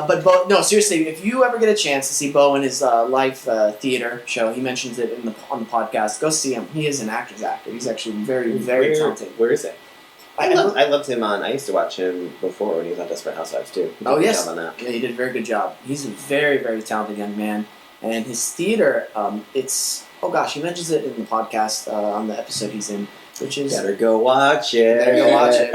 Speaker 1: But no, seriously, if you ever get a chance to see Bo in his live theater show, he mentions it on the podcast. Go see him. He is an actor's actor. He's actually very, very talented.
Speaker 2: Where is it? I loved him on. I used to watch him before when he was on Desperate Housewives too.
Speaker 1: Oh yes,
Speaker 2: on that.
Speaker 1: Yeah, he did a very good job. He's a very, very talented young man. And his theater, he mentions it in the podcast on the episode he's in, which is...
Speaker 2: Better go watch it.
Speaker 1: Better go watch it.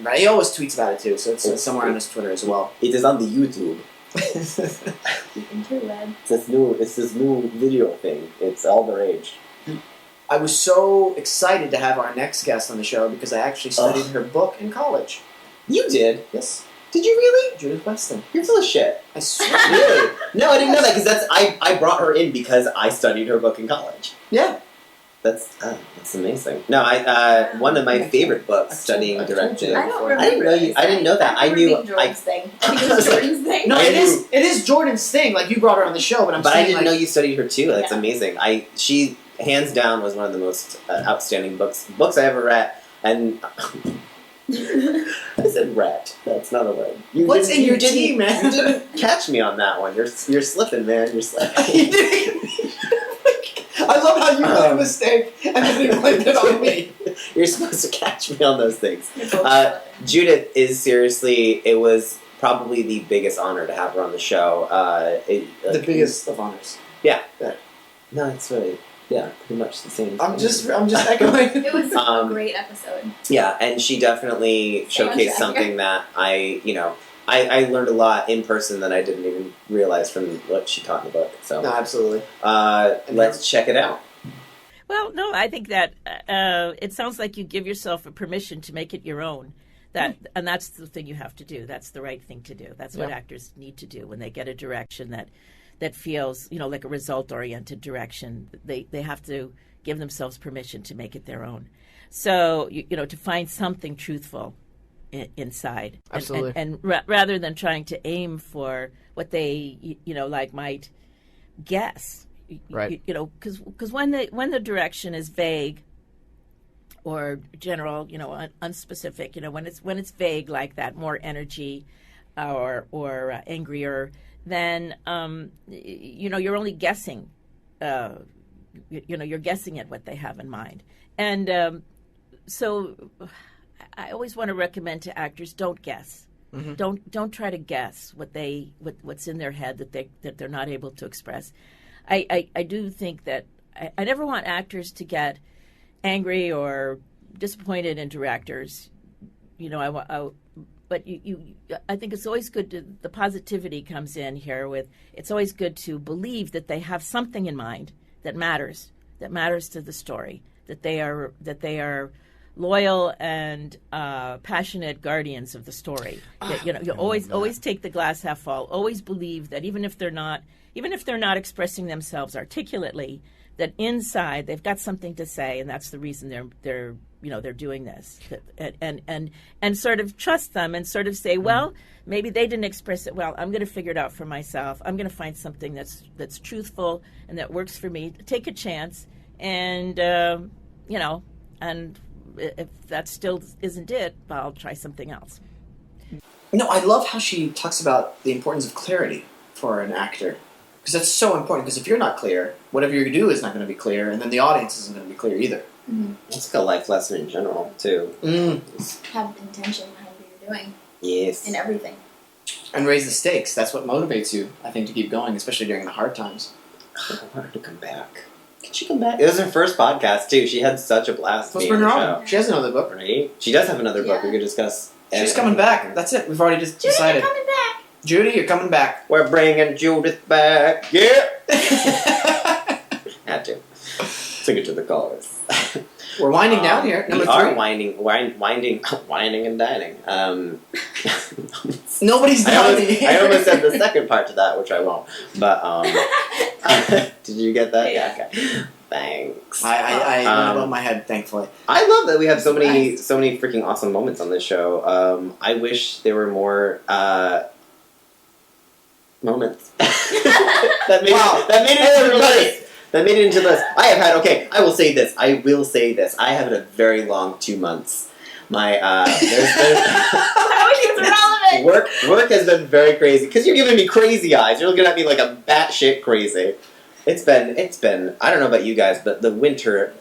Speaker 1: Right, he always tweets about it too, so it's somewhere on his Twitter as well.
Speaker 2: It is on the YouTube. It's this new video thing. It's all the rage.
Speaker 1: I was so excited to have our next guest on the show because I actually studied her book in college.
Speaker 2: You did?
Speaker 1: Yes.
Speaker 2: Did you really?
Speaker 1: Judith Weston.
Speaker 2: You're full of shit.
Speaker 1: I swear.
Speaker 2: Really? No, I didn't know that because I brought her in because I studied her book in college.
Speaker 1: Yeah.
Speaker 2: That's amazing. No, one of my favorite books studying direction.
Speaker 3: I don't remember.
Speaker 2: I didn't know that. I knew
Speaker 3: Jordan's thing. I think it was Jordan's thing.
Speaker 1: No, it is Jordan's thing. Like you brought her on the show, but
Speaker 2: I didn't know you studied her too. That's amazing. She hands down was one of the most outstanding books I ever read, and. I said rat. That's not a word.
Speaker 1: What's in your tea, man?
Speaker 2: You didn't catch me on that one. You're slipping, man. You're slipping.
Speaker 1: I love how you made a mistake and then you blamed it on me.
Speaker 2: You're supposed to catch me on those things. Judith is seriously, it was probably the biggest honor to have her on the show.
Speaker 1: The biggest of honors.
Speaker 2: Yeah. No, it's really... Yeah, pretty much the same.
Speaker 1: I'm just echoing.
Speaker 3: It was a great episode.
Speaker 2: Yeah, and she definitely showcased something that I learned a lot in person that I didn't even realize from what she taught in the book. So
Speaker 1: no, absolutely.
Speaker 2: Let's check it out.
Speaker 13: Well, no, I think that it sounds like you give yourself a permission to make it your own. And that's the thing you have to do. That's the right thing to do. That's what actors need to do when they get a direction that feels, like a result-oriented direction. They have to give themselves permission to make it their own. So, to find something truthful inside.
Speaker 1: Absolutely.
Speaker 13: And rather than trying to aim for what they, might guess.
Speaker 1: Right.
Speaker 13: Because when the direction is vague or general, unspecific, when it's vague like that, more energy or angrier, then you're only guessing. You're guessing at what they have in mind, and so I always want to recommend to actors: don't guess. Mm-hmm. Don't try to guess what's in their head that they're not able to express. I do think that I never want actors to get angry or disappointed in directors. But I think it's always good the positivity comes in here with, it's always good to believe that they have something in mind that matters to the story, that they are loyal and passionate guardians of the story. You always take the glass half full. Always believe that even if they're not expressing themselves articulately, that inside they've got something to say, and that's the reason they're doing this, and sort of trust them and sort of say, well, maybe they didn't express it well. I'm going to figure it out for myself. I'm going to find something that's truthful and that works for me. Take a chance, and and if that still isn't it, I'll try something else.
Speaker 1: I love how she talks about the importance of clarity for an actor. Because that's so important, because if you're not clear, whatever you do is not going to be clear, and then the audience isn't going to be clear either.
Speaker 3: Mm-hmm.
Speaker 2: It's like a life lesson in general, too.
Speaker 3: Have intention behind what you're doing.
Speaker 2: Yes.
Speaker 3: In everything.
Speaker 1: And raise the stakes. That's what motivates you, I think, to keep going, especially during the hard times.
Speaker 2: I want her to come back. Can she come back? It was her first podcast, too. She had such a blast.
Speaker 1: Let's bring her on. She has another book.
Speaker 2: Right? She does have another book we could discuss.
Speaker 1: She's coming back. That's it. We've already just decided.
Speaker 3: Judy, you're coming back.
Speaker 1: Judy, you're coming back.
Speaker 2: We're bringing Judith back. Yeah. Had to. Took it to the chorus.
Speaker 1: We're winding down here. Number 3.
Speaker 2: We are winding and dining.
Speaker 1: Nobody's dining.
Speaker 2: I almost said the second part to that, which I won't. But did you get that?
Speaker 3: Yeah.
Speaker 2: Okay. Thanks.
Speaker 1: I went above my head, thankfully.
Speaker 2: I love that we have so many freaking awesome moments on this show. I wish there were more moments. that made it That made it into this. I have had, okay, I will say this. I have had a very long 2 months. My, work has been very crazy. Because you're giving me crazy eyes. You're looking at me like I'm batshit crazy. It's been, I don't know about you guys, but the winter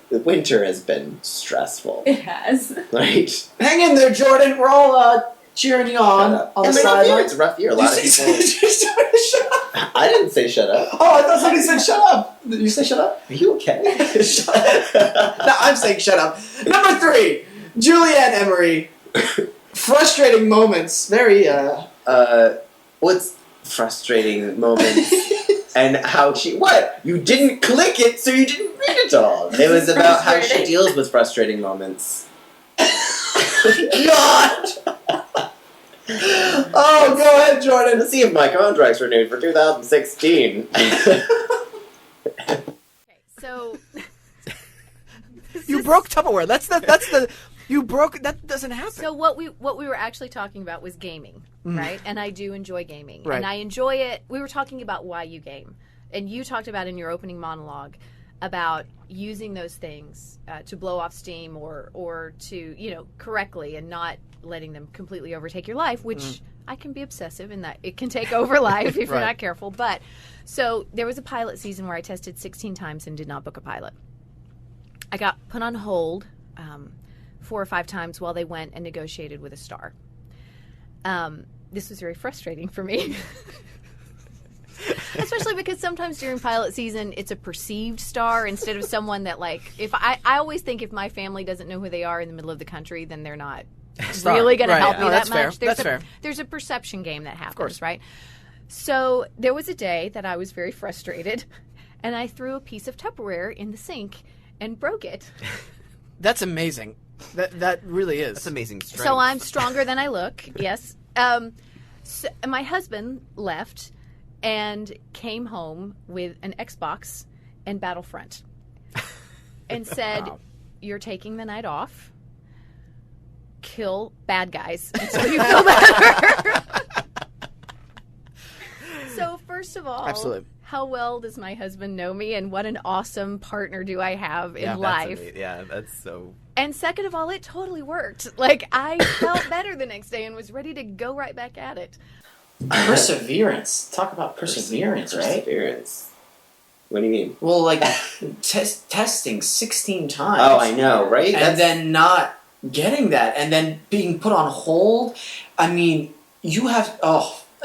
Speaker 2: has been stressful.
Speaker 3: It has.
Speaker 2: Right?
Speaker 1: Hang in there, Jordan. We're all cheering you on the sideline.
Speaker 2: It's a rough year. A lot of people.
Speaker 1: Shut up.
Speaker 2: I didn't say shut up.
Speaker 1: Oh, I thought somebody said shut up.
Speaker 2: Did you say shut up? Are you okay?
Speaker 1: Shut up. No, I'm saying shut up. Number 3, Julianne Emery. Frustrating moments. Very,
Speaker 2: what's frustrating moments? And how what? You didn't click it, so you didn't read it all. It was about how she deals with frustrating moments.
Speaker 1: God! Oh, go ahead, Jordan.
Speaker 2: Let's see if my contract's renewed for 2016.
Speaker 14: So
Speaker 10: You broke Tupperware. That's the you broke that doesn't happen.
Speaker 14: So what we were actually talking about was gaming, right? And I do enjoy gaming,
Speaker 10: Right.
Speaker 14: and I enjoy it. We were talking about why you game, and you talked about in your opening monologue about using those things to blow off steam or to correctly and not letting them completely overtake your life, which I can be obsessive in that it can take over life if you're not careful. But so there was a pilot season where I tested 16 times and did not book a pilot. I got put on hold 4 or 5 times while they went and negotiated with a star. This was very frustrating for me. Especially because sometimes during pilot season, it's a perceived star instead of someone that, like, if I always think if my family doesn't know who they are in the middle of the country, then they're not really going to help me that much.
Speaker 10: That's fair.
Speaker 14: There's a perception game that happens, right? So there was a day that I was very frustrated, and I threw a piece of Tupperware in the sink and broke it.
Speaker 10: That's amazing. That really is.
Speaker 5: That's amazing strength.
Speaker 14: So I'm stronger than I look, yes. So my husband left and came home with an Xbox and Battlefront and said, "You're taking the night off. Kill bad guys until you feel better." So first of all,
Speaker 10: absolutely.
Speaker 14: How well does my husband know me, and what an awesome partner do I have in life?
Speaker 5: That's so...
Speaker 14: And second of all, it totally worked. Like, I felt better the next day and was ready to go right back at it.
Speaker 1: Perseverance. Talk about perseverance, right?
Speaker 2: Perseverance. What do you mean?
Speaker 1: Well, like, testing 16 times.
Speaker 2: Oh, I know, right?
Speaker 1: And then not getting that, and then being put on hold. I mean, you have...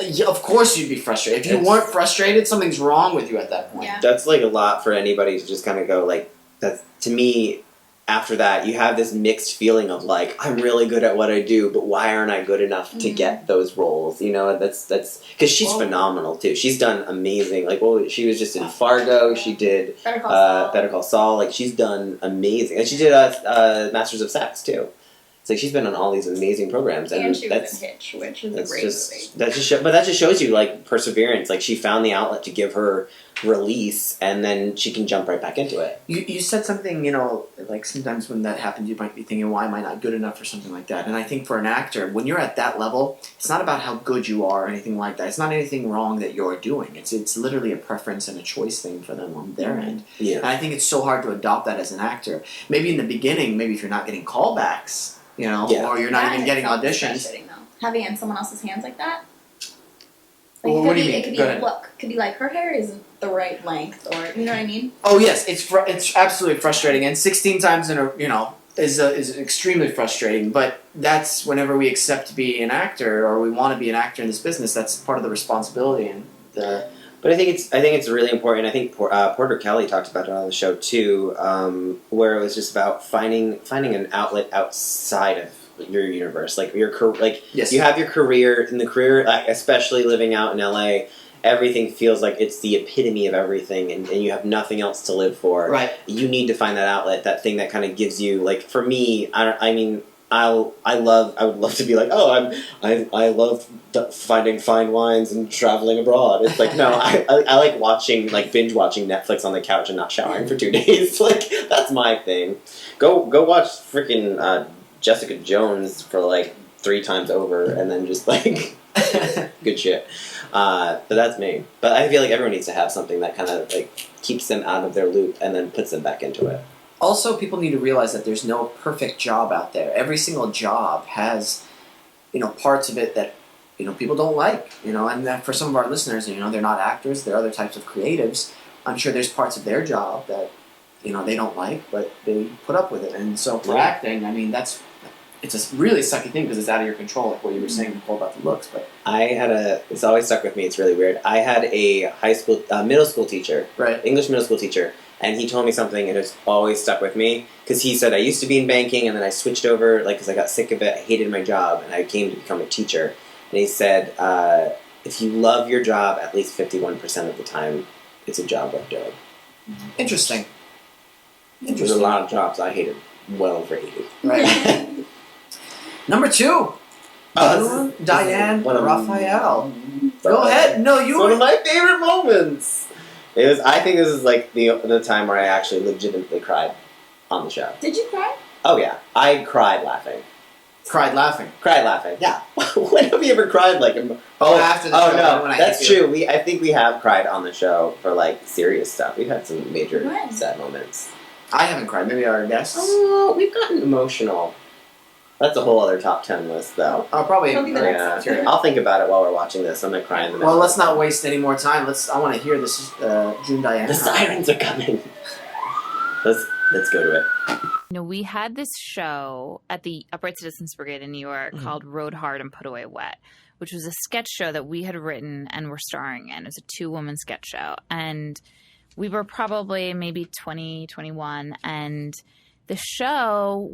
Speaker 1: yeah, of course you'd be frustrated. If you weren't frustrated, something's wrong with you at that point.
Speaker 14: Yeah.
Speaker 2: That's like a lot for anybody to just kind of go like, that's, to me, after that, you have this mixed feeling of like, I'm really good at what I do, but why aren't I good enough to get those roles? You know, that's, because she's phenomenal too. She's done amazing. Like, she was just in Fargo. She did Better Call Saul. Like, she's done amazing. And she did Masters of Sex too. It's like she's been on all these amazing programs, and
Speaker 3: she was in Hitch, which is a great movie.
Speaker 2: But that just shows you like perseverance. Like, she found the outlet to give her release, and then she can jump right back into it.
Speaker 1: You said something, like sometimes when that happens, you might be thinking, why am I not good enough for something like that? And I think for an actor, when you're at that level, it's not about how good you are or anything like that. It's not anything wrong that you're doing. It's literally a preference and a choice thing for them on their end.
Speaker 2: Yeah.
Speaker 1: And I think it's so hard to adopt that as an actor. Maybe in the beginning, maybe if you're not getting callbacks, or you're not even getting auditions.
Speaker 3: Having it in someone else's hands like that.
Speaker 1: Well, what do you mean?
Speaker 3: It could be a look. It could be like her hair isn't the right length, or you know what I mean.
Speaker 1: Oh yes, it's absolutely frustrating, and 16 times in a is extremely frustrating. But that's whenever we accept to be an actor, or we want to be an actor in this business. That's part of the responsibility and the.
Speaker 2: But I think it's really important. I think Porter Kelly talked about it on the show too, where it was just about finding an outlet outside of your universe, like you have your career. In the career, especially living out in LA, everything feels like it's the epitome of everything, and you have nothing else to live for.
Speaker 1: Right.
Speaker 2: You need to find that outlet, that thing that kind of gives you, like, for me, I would love to be like, I love finding fine wines and traveling abroad. It's like, no, I like watching, like, binge watching Netflix on the couch and not showering for 2 days. Like, that's my thing. Go watch freaking Jessica Jones for like 3 times over, and then just like good shit. But that's me. But I feel like everyone needs to have something that kind of like keeps them out of their loop and then puts them back into it.
Speaker 1: Also, people need to realize that there's no perfect job out there. Every single job has, parts of it that, people don't like, and that for some of our listeners, they're not actors, they're other types of creatives. I'm sure there's parts of their job that, they don't like, but they put up with it. And so for acting, I mean, it's a really sucky thing because it's out of your control, like what you were saying before about the looks. But
Speaker 2: it's always stuck with me. It's really weird. I had a middle school teacher, English middle school teacher, and he told me something, and it's always stuck with me because he said I used to be in banking, and then I switched over, because I got sick of it. I hated my job, and I came to become a teacher. And he said, if you love your job at least 51% of the time, it's a job worth doing.
Speaker 1: Interesting.
Speaker 2: There's a lot of jobs I hated well over 80.
Speaker 1: Right. Number 2, Diane Raphael. Go ahead. No, you.
Speaker 2: One of my favorite moments. I think this is like the time where I actually legitimately cried on the show.
Speaker 3: Did you cry?
Speaker 2: Oh yeah, I cried laughing.
Speaker 1: Cried laughing.
Speaker 2: Yeah. When have we ever cried
Speaker 1: after the show?
Speaker 2: Oh no, that's true. I think we have cried on the show for serious stuff. We've had some major sad moments.
Speaker 1: I haven't cried. Maybe our guests.
Speaker 2: Oh, we've gotten emotional. That's a whole other top 10 list, though.
Speaker 1: I'll probably.
Speaker 2: Yeah. I'll think about it while we're watching this. I'm gonna cry in the middle.
Speaker 1: Well, let's not waste any more time. I want to hear this. June Diane.
Speaker 2: The sirens are coming. Let's go to it.
Speaker 15: We had this show at the Upright Citizens Brigade in New York called Rode Hard and Put Away Wet, which was a sketch show that we had written and were starring in. It was a 2-woman sketch show, and we were probably maybe 20, 21, and the show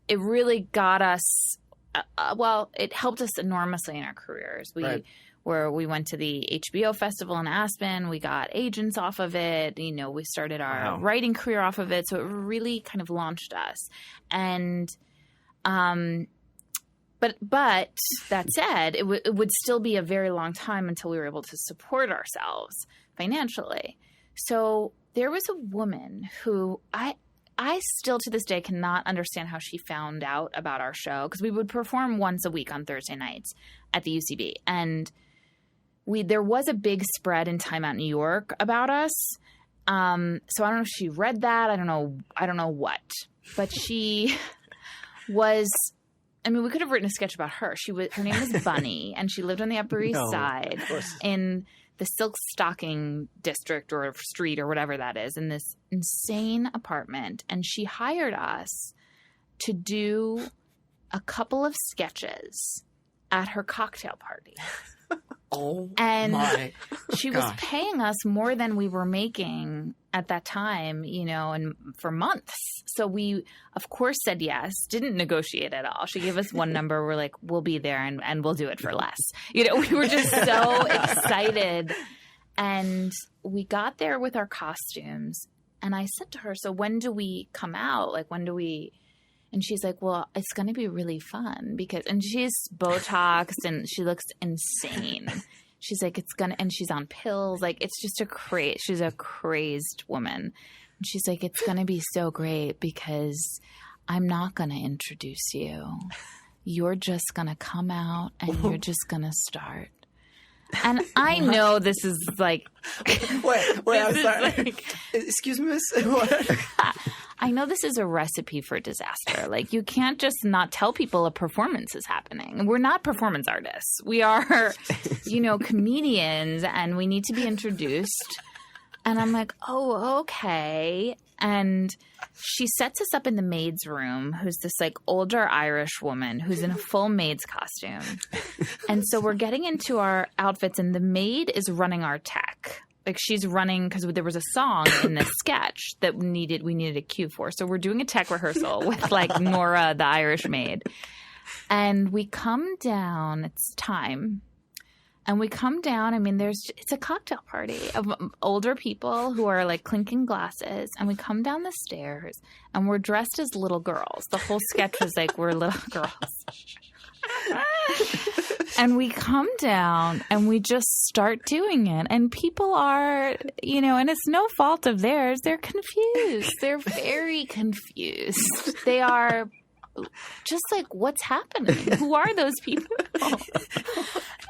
Speaker 15: it really got us, it helped us enormously in our careers. We went to the HBO festival in Aspen. We got agents off of it. We started our writing career off of it. So it really kind of launched us. And, but that said, it would still be a very long time until we were able to support ourselves financially. So there was a woman who I still to this day cannot understand how she found out about our show, because we would perform once a week on Thursday nights at the UCB. And there was a big spread in Time Out New York about us. So I don't know if she read that. I don't know what. But she was – we could have written a sketch about her. Her name was Bunny, and she lived on the Upper East Side in the Silk Stocking district or street or whatever that is, in this insane apartment. And she hired us to do a couple of sketches at her cocktail party. And she was paying us more than we were making at that time, and for months. So we, of course, said yes, didn't negotiate at all. She gave us one number. We're like, we'll be there and we'll do it for less. We were just so excited. And we got there with our costumes. And I said to her, so when do we come out? And she's like, well, it's going to be really fun and she's Botoxed and she looks insane. She's like, and she's on pills. It's just she's a crazed woman. And she's like, it's going to be so great because I'm not going to introduce you. You're just going to come out and you're just going to start. And I know this is wait,
Speaker 10: I'm sorry. Excuse me, miss? What?
Speaker 15: I know this is a recipe for disaster. You can't just not tell people a performance is happening. We're not performance artists. We are, comedians, and we need to be introduced. And I'm like, oh, okay. And she sets us up in the maid's room, who's this older Irish woman who's in a full maid's costume. And so we're getting into our outfits, and the maid is running our tech. She's running because there was a song in this sketch that we needed a cue for. So we're doing a tech rehearsal with Nora, the Irish maid. And we come down, it's time. And we come down, it's a cocktail party of older people who are clinking glasses. And we come down the stairs and we're dressed as little girls. The whole sketch was we're little girls. And we come down and we just start doing it. And people are, and it's no fault of theirs. They're confused. They're very confused. They are just what's happening? Who are those people?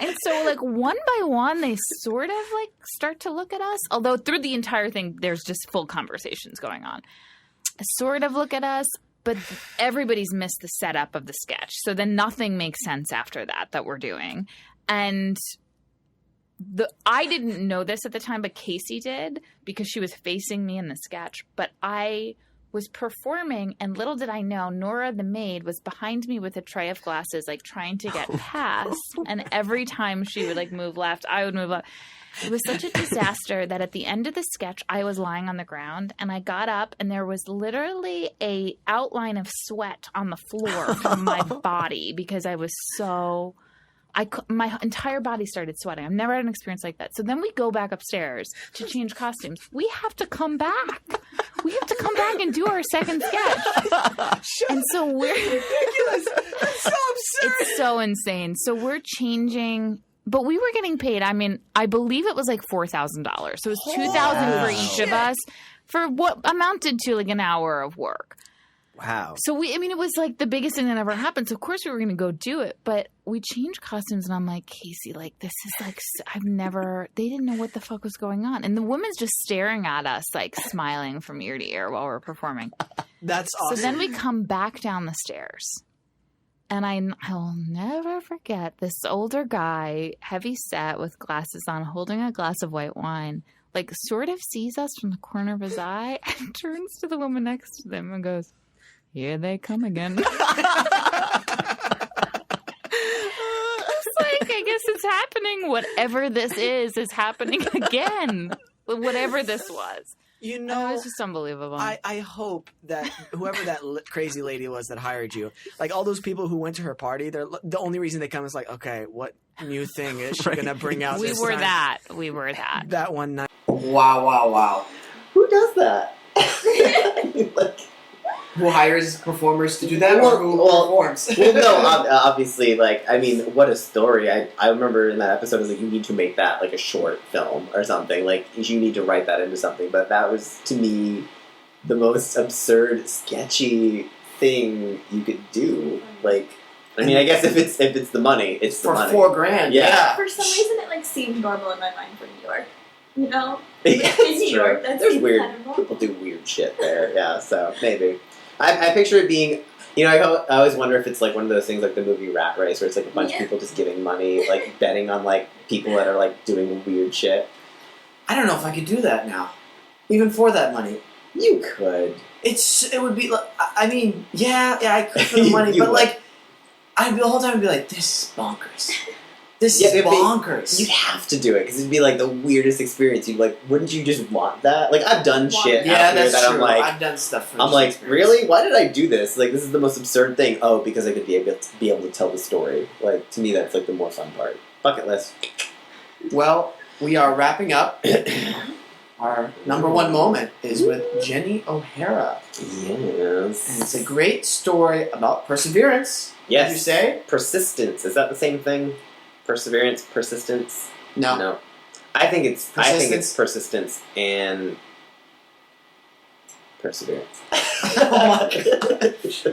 Speaker 15: And so, like, one by one, they sort of, like, start to look at us. Although through the entire thing, there's just full conversations going on. Sort of look at us, but everybody's missed the setup of the sketch. So then nothing makes sense after that we're doing. And I didn't know this at the time, but Casey did because she was facing me in the sketch. But I was performing, and little did I know, Nora the maid was behind me with a tray of glasses, like trying to get past. And every time she would like move left, I would move left. It was such a disaster that at the end of the sketch, I was lying on the ground, and I got up, and there was literally a outline of sweat on the floor from my body because I was so. My entire body started sweating. I've never had an experience like that. So then we go back upstairs to change costumes. We have to come back. We have to come back and do our second sketch. And so we're
Speaker 1: ridiculous. It's so absurd.
Speaker 15: It's so insane. So we're changing, but we were getting paid. I mean, I believe it was like $4,000. So it was $2,000 for each of us for what amounted to like an hour of work.
Speaker 5: Wow.
Speaker 15: So it was like the biggest thing that ever happened. So of course we were going to go do it, but we changed costumes and I'm like, Casey, like this is like, they didn't know what the fuck was going on. And the woman's just staring at us, like smiling from ear to ear while we're performing.
Speaker 1: That's awesome.
Speaker 15: So then we come back down the stairs and I'll never forget this older guy, heavy set with glasses on, holding a glass of white wine, like sort of sees us from the corner of his eye and turns to the woman next to them and goes, "Here they come again." It's like, I guess it's happening. Whatever this is happening again. Whatever this was.
Speaker 1: You know,
Speaker 15: it was just unbelievable.
Speaker 1: I hope that whoever that crazy lady was that hired you, like all those people who went to her party, the only reason they come is like, okay, what new thing is she going to bring out
Speaker 15: We
Speaker 1: this
Speaker 15: were
Speaker 1: time?
Speaker 15: that.
Speaker 1: That one night.
Speaker 2: Wow. Who does that?
Speaker 1: Who hires performers to do that, or who performs?
Speaker 2: Well, no, obviously, like, I mean, what a story. I remember in that episode, it was like, you need to make that, like, a short film or something. Like, you need to write that into something. But that was, to me, the most absurd, sketchy thing you could do. Like, I mean, I guess if it's the money, it's the money.
Speaker 1: For $4,000, yeah.
Speaker 3: For some reason, it, like, seemed normal in my mind for New York. You know?
Speaker 2: Yeah,
Speaker 3: in New York, that
Speaker 2: there's
Speaker 3: seems
Speaker 2: weird
Speaker 3: kind of normal.
Speaker 2: people do weird shit there. Yeah, so maybe. I picture it being, you know, I always wonder if it's like one of those things like the movie Rat Race, where it's like a bunch of people just giving money, like betting on like people that are like doing weird shit.
Speaker 1: I don't know if I could do that now, even for that money.
Speaker 2: You could.
Speaker 1: It would be like, I mean, yeah, I could for the money, but like, the whole time I'd be like, this is bonkers. This is bonkers.
Speaker 2: You'd have to do it because it'd be like the weirdest experience. You like, wouldn't you just want that? Like, I've done shit.
Speaker 1: Yeah,
Speaker 2: out
Speaker 1: that's
Speaker 2: here that
Speaker 1: true.
Speaker 2: I'm like,
Speaker 1: I've done stuff.
Speaker 2: I'm like, really? Why did I do this? Like, this is the most absurd thing. Oh, because I could be able to tell the story. Like, to me, that's like the more fun part. Bucket list.
Speaker 1: Well, we are wrapping up. Our number one moment is with Jenny O'Hara.
Speaker 2: Yes.
Speaker 1: And it's a great story about perseverance.
Speaker 2: Yes.
Speaker 1: Would you say?
Speaker 2: Persistence. Is that the same thing? Perseverance, persistence?
Speaker 1: No.
Speaker 2: I think it's persistence and perseverance.
Speaker 1: Oh my gosh.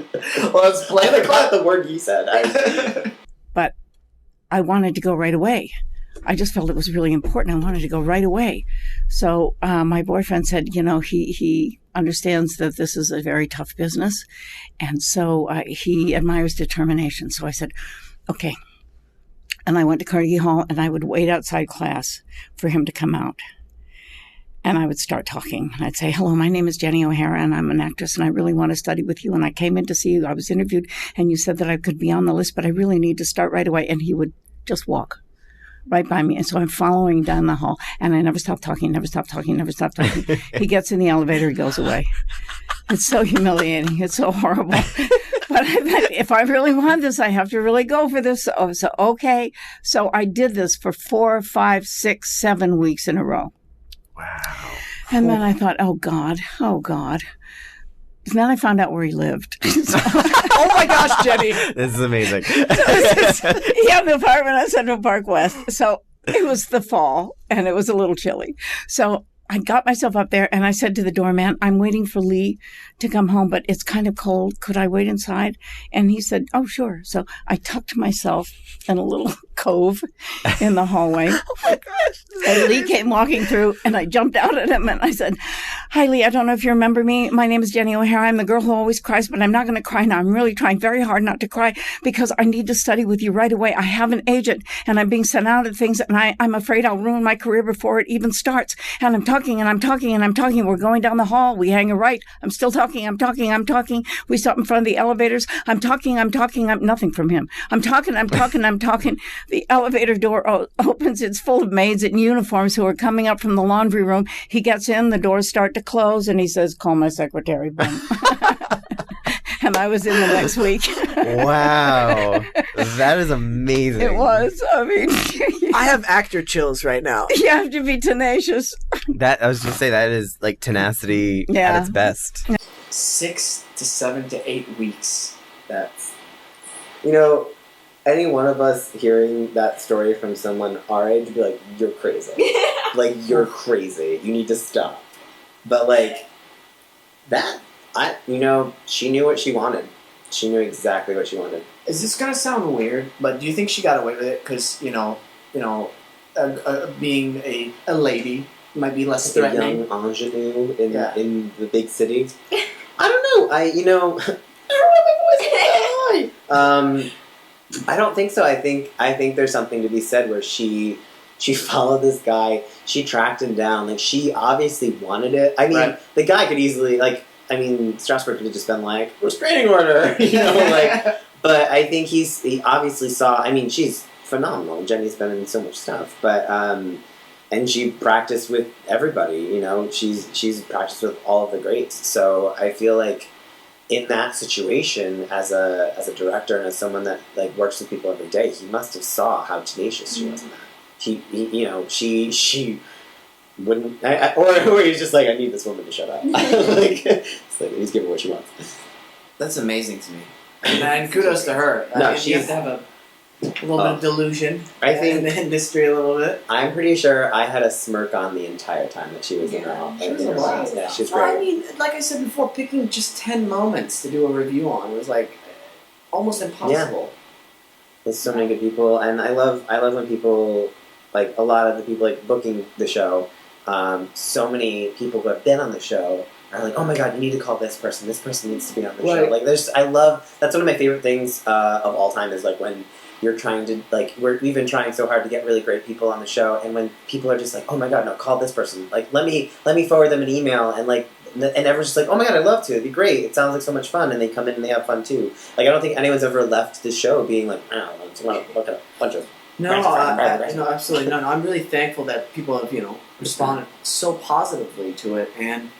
Speaker 2: Well, let's play the word you said.
Speaker 16: But I wanted to go right away. I just felt it was really important. I wanted to go right away. So my boyfriend said, you know, he understands that this is a very tough business. And so he admires determination. So I said, okay. And I went to Carnegie Hall and I would wait outside class for him to come out. And I would start talking. And I'd say, hello, my name is Jenny O'Hara and I'm an actress and I really want to study with you. And I came in to see you. I was interviewed and you said that I could be on the list, but I really need to start right away. And he would just walk right by me. And so I'm following down the hall and I never stop talking. He gets in the elevator, he goes away. It's so humiliating. It's so horrible. But I thought, if I really want this, I have to really go for this. So okay. So I did this for 4, 5, 6, 7 weeks in a row.
Speaker 8: Wow.
Speaker 16: And then I thought, oh God. And then I found out where he lived.
Speaker 10: Oh my gosh, Jenny.
Speaker 5: This is amazing.
Speaker 16: He had an apartment on Central Park West. So it was the fall and it was a little chilly. So I got myself up there and I said to the doorman, I'm waiting for Lee to come home, but it's kind of cold. Could I wait inside? And he said, oh, sure. So I tucked myself in a little cove in the hallway. Oh my gosh. And Lee came walking through and I jumped out at him and I said, hi, Lee. I don't know if you remember me. My name is Jenny O'Hara. I'm the girl who always cries, but I'm not going to cry now. I'm really trying very hard not to cry because I need to study with you right away. I have an agent and I'm being sent out at things and I'm afraid I'll ruin my career before it even starts. And I'm talking and I'm talking and I'm talking. We're going down the hall. We hang a right. I'm still talking. I'm talking. I'm talking. We stop in front of the elevators. I'm talking. I'm talking. I'm nothing from him. I'm talking. I'm talking. I'm talking. The elevator door opens. It's full of maids in uniforms who are coming up from the laundry room. He gets in. The doors start to close and he says, call my secretary. Boom. And I was in the next week.
Speaker 5: Wow. That is amazing.
Speaker 16: It was. I mean,
Speaker 10: I have actor chills right now.
Speaker 16: You have to be tenacious.
Speaker 5: That I was just say that is like tenacity at its best.
Speaker 1: 6 to 7 to 8 weeks.
Speaker 2: That's, you know, any one of us hearing that story from someone our age would be like, you're crazy. Like, you're crazy. You need to stop. But like that, she knew what she wanted. She knew exactly what she wanted.
Speaker 1: Is this gonna sound weird? But do you think she got away with it? Because being a lady might be less threatening.
Speaker 2: A young ingenue in the big city. I don't know. I don't think so. I think there's something to be said where she followed this guy. She tracked him down. Like, she obviously wanted it. I mean, the guy could easily Strasberg could have just been like, restraining order, but I think he obviously saw, she's phenomenal. Jenny's been in so much stuff, but, and she practiced with everybody, she's practiced with all of the greats. So I feel like in that situation, as a director and as someone that like works with people every day, he must have saw how tenacious she was in that. She wouldn't, or he's just like, I need this woman to shut up. It's like he's giving what she wants.
Speaker 1: That's amazing to me, and kudos to her.
Speaker 2: No,
Speaker 1: she has to have a little bit of delusion.
Speaker 2: I think
Speaker 1: in the industry a little bit.
Speaker 2: I'm pretty sure I had a smirk on the entire time that she was in her.
Speaker 1: She was amazing.
Speaker 2: Yeah, she was great.
Speaker 1: Like I said before, picking just 10 moments to do a review on was like almost impossible.
Speaker 2: Yeah. There's so many good people, and I love when people, like a lot of the people like booking the show. So many people who have been on the show are like, oh my god, you need to call this person. This person needs to be on the show. Like, that's one of my favorite things of all time is like when you're trying to, like, we've been trying so hard to get really great people on the show, and when people are just like, oh my god, no, call this person. Like, let me forward them an email, and like, and everyone's just like, oh my god, I'd love to. It'd be great. It sounds like so much fun, and they come in and they have fun too. Like, I don't think anyone's ever left the show being like, I just want to look at a bunch of.
Speaker 1: No, absolutely no. I'm really thankful that people have, responded so positively to it, and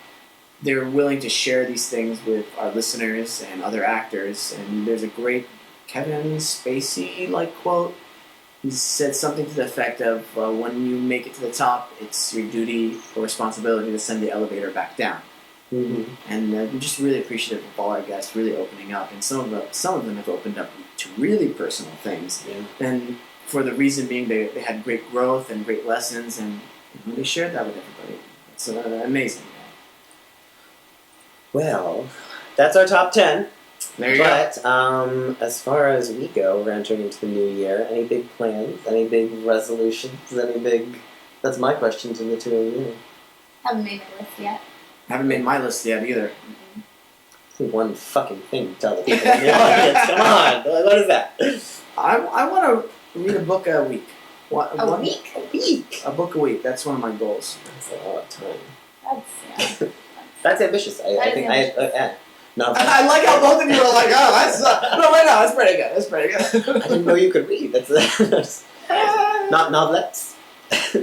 Speaker 1: they're willing to share these things with our listeners and other actors. And there's a great Kevin Spacey quote. He said something to the effect of, "When you make it to the top, it's your duty or responsibility to send the elevator back down."
Speaker 2: Mm-hmm.
Speaker 1: And we're just really appreciative of all our guests really opening up, and some of them have opened up to really personal things.
Speaker 2: Yeah.
Speaker 1: And for the reason being, they had great growth and great lessons, and they shared that with everybody. It's amazing.
Speaker 2: Well, that's our top 10.
Speaker 1: There you
Speaker 2: go. As far as we go, we're entering into the new year. Any big plans? Any big resolutions? That's my question to the two of you.
Speaker 3: Haven't made my list yet.
Speaker 1: Haven't made my list yet either.
Speaker 2: One fucking thing to tell the people in the audience. Come on. What is that?
Speaker 1: I want to read a book a week.
Speaker 3: A week?
Speaker 2: A week?
Speaker 1: A book a week. That's one of my goals.
Speaker 2: That's a lot of time.
Speaker 3: That's
Speaker 2: That's ambitious. I think no.
Speaker 1: I like how both of you are like, oh, that's that's pretty good. That's pretty good.
Speaker 2: I didn't know you could read. That's not novelettes.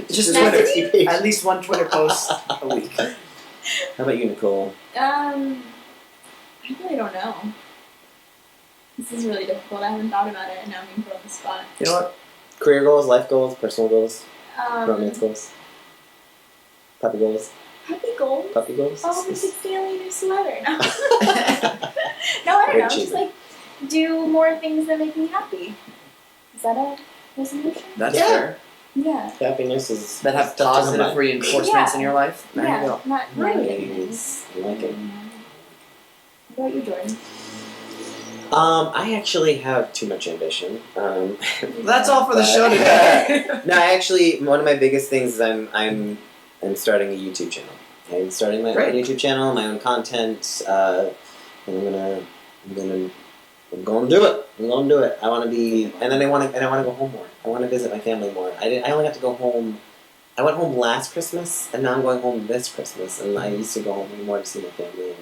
Speaker 1: Just Twitter. At least one Twitter post a week.
Speaker 2: How about you, Nicole?
Speaker 3: I really don't know. This is really difficult. I haven't thought about it, and now I'm being put on the spot.
Speaker 2: You know what? Career goals, life goals, personal goals, romance goals, puppy goals.
Speaker 3: Puppy goals?
Speaker 2: Puppy goals?
Speaker 3: Oh, we could steal a new sweater. No, no, I don't know. Just like do more things that make me happy. Is that a resolution?
Speaker 1: That's fair.
Speaker 3: Yeah.
Speaker 2: Happiness is
Speaker 1: that have
Speaker 2: tough to come
Speaker 1: positive
Speaker 2: by.
Speaker 1: reinforcements in your life. There
Speaker 3: Yeah,
Speaker 1: you go.
Speaker 3: not negative.
Speaker 2: I like it.
Speaker 3: What about you, Jordan?
Speaker 2: I actually have too much ambition.
Speaker 1: That's all for the show today.
Speaker 2: No, one of my biggest things is I'm starting a YouTube channel. I'm starting my own YouTube channel, my own content, and I'm gonna do it. I'm gonna do it. I want to be, and then I want to go home more. I want to visit my family more. I only got to go home. I went home last Christmas, and now I'm going home this Christmas. And I used to go home more to see my family.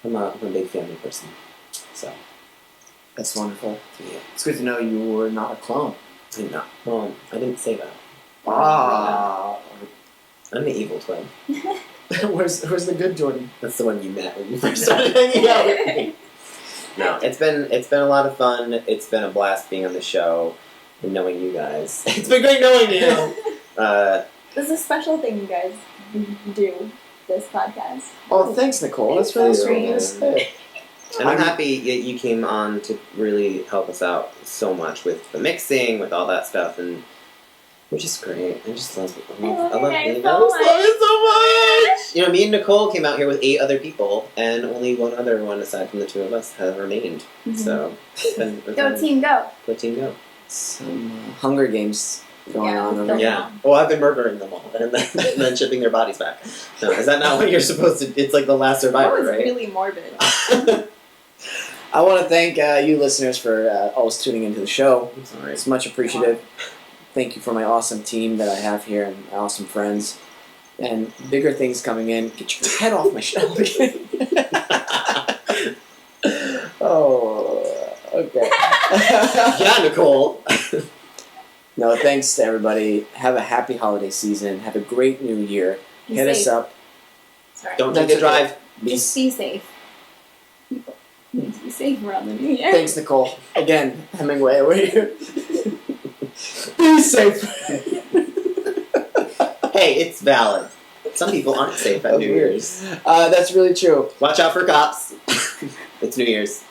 Speaker 2: And I'm a big family person, so
Speaker 1: that's wonderful.
Speaker 2: Yeah.
Speaker 1: It's good to know you were not a clone.
Speaker 2: I'm not. Well, I didn't say that. I'm the evil twin.
Speaker 1: Where's the good Jordan?
Speaker 2: That's the one you met when you first started hanging out with me. No, it's been a lot of fun. It's been a blast being on the show and knowing you guys. It's been great knowing you.
Speaker 3: This is a special thing you guys do, this podcast.
Speaker 1: Oh, thanks, Nicole. That's really sweet to say.
Speaker 2: And I'm happy that you came on to really help us out so much with the mixing, with all that stuff, and which is great. I just love it. I love you so much. You know, me and Nicole came out here with 8 other people, and only one other one aside from the 2 of us has remained.
Speaker 3: Mm-hmm.
Speaker 2: So,
Speaker 3: Go team, go!
Speaker 2: Go team, go!
Speaker 1: Some Hunger Games going on over
Speaker 2: here. Yeah. Well, I've been murdering them all, and then shipping their bodies back. No, is that not what you're supposed to? It's like the last survivor,
Speaker 3: That was
Speaker 2: right?
Speaker 3: really morbid.
Speaker 1: I want to thank you listeners for always tuning into the show. It's much appreciative. Thank you for my awesome team that I have here and my awesome friends. And bigger things coming in. Get your head off my show. Oh, okay.
Speaker 2: Yeah, Nicole.
Speaker 1: No, thanks to everybody. Have a happy holiday season. Have a great new year.
Speaker 3: Be
Speaker 1: Hit us
Speaker 3: safe.
Speaker 1: up.
Speaker 3: Sorry.
Speaker 2: Don't take a drive.
Speaker 3: Just be safe. People need to be safe around the new year.
Speaker 1: Thanks, Nicole. Again, Hemingway over here. Be safe.
Speaker 2: Hey, it's valid. Some people aren't safe at New Year's.
Speaker 1: That's really true.
Speaker 2: Watch out for cops. It's New Year's.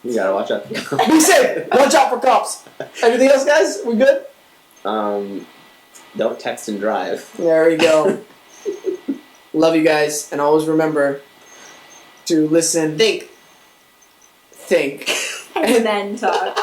Speaker 2: You gotta watch out.
Speaker 1: Be safe. Watch out for cops. Anything else, guys? We good?
Speaker 2: Don't text and drive.
Speaker 1: There we go. Love you guys, and always remember to listen, think,
Speaker 3: and then talk.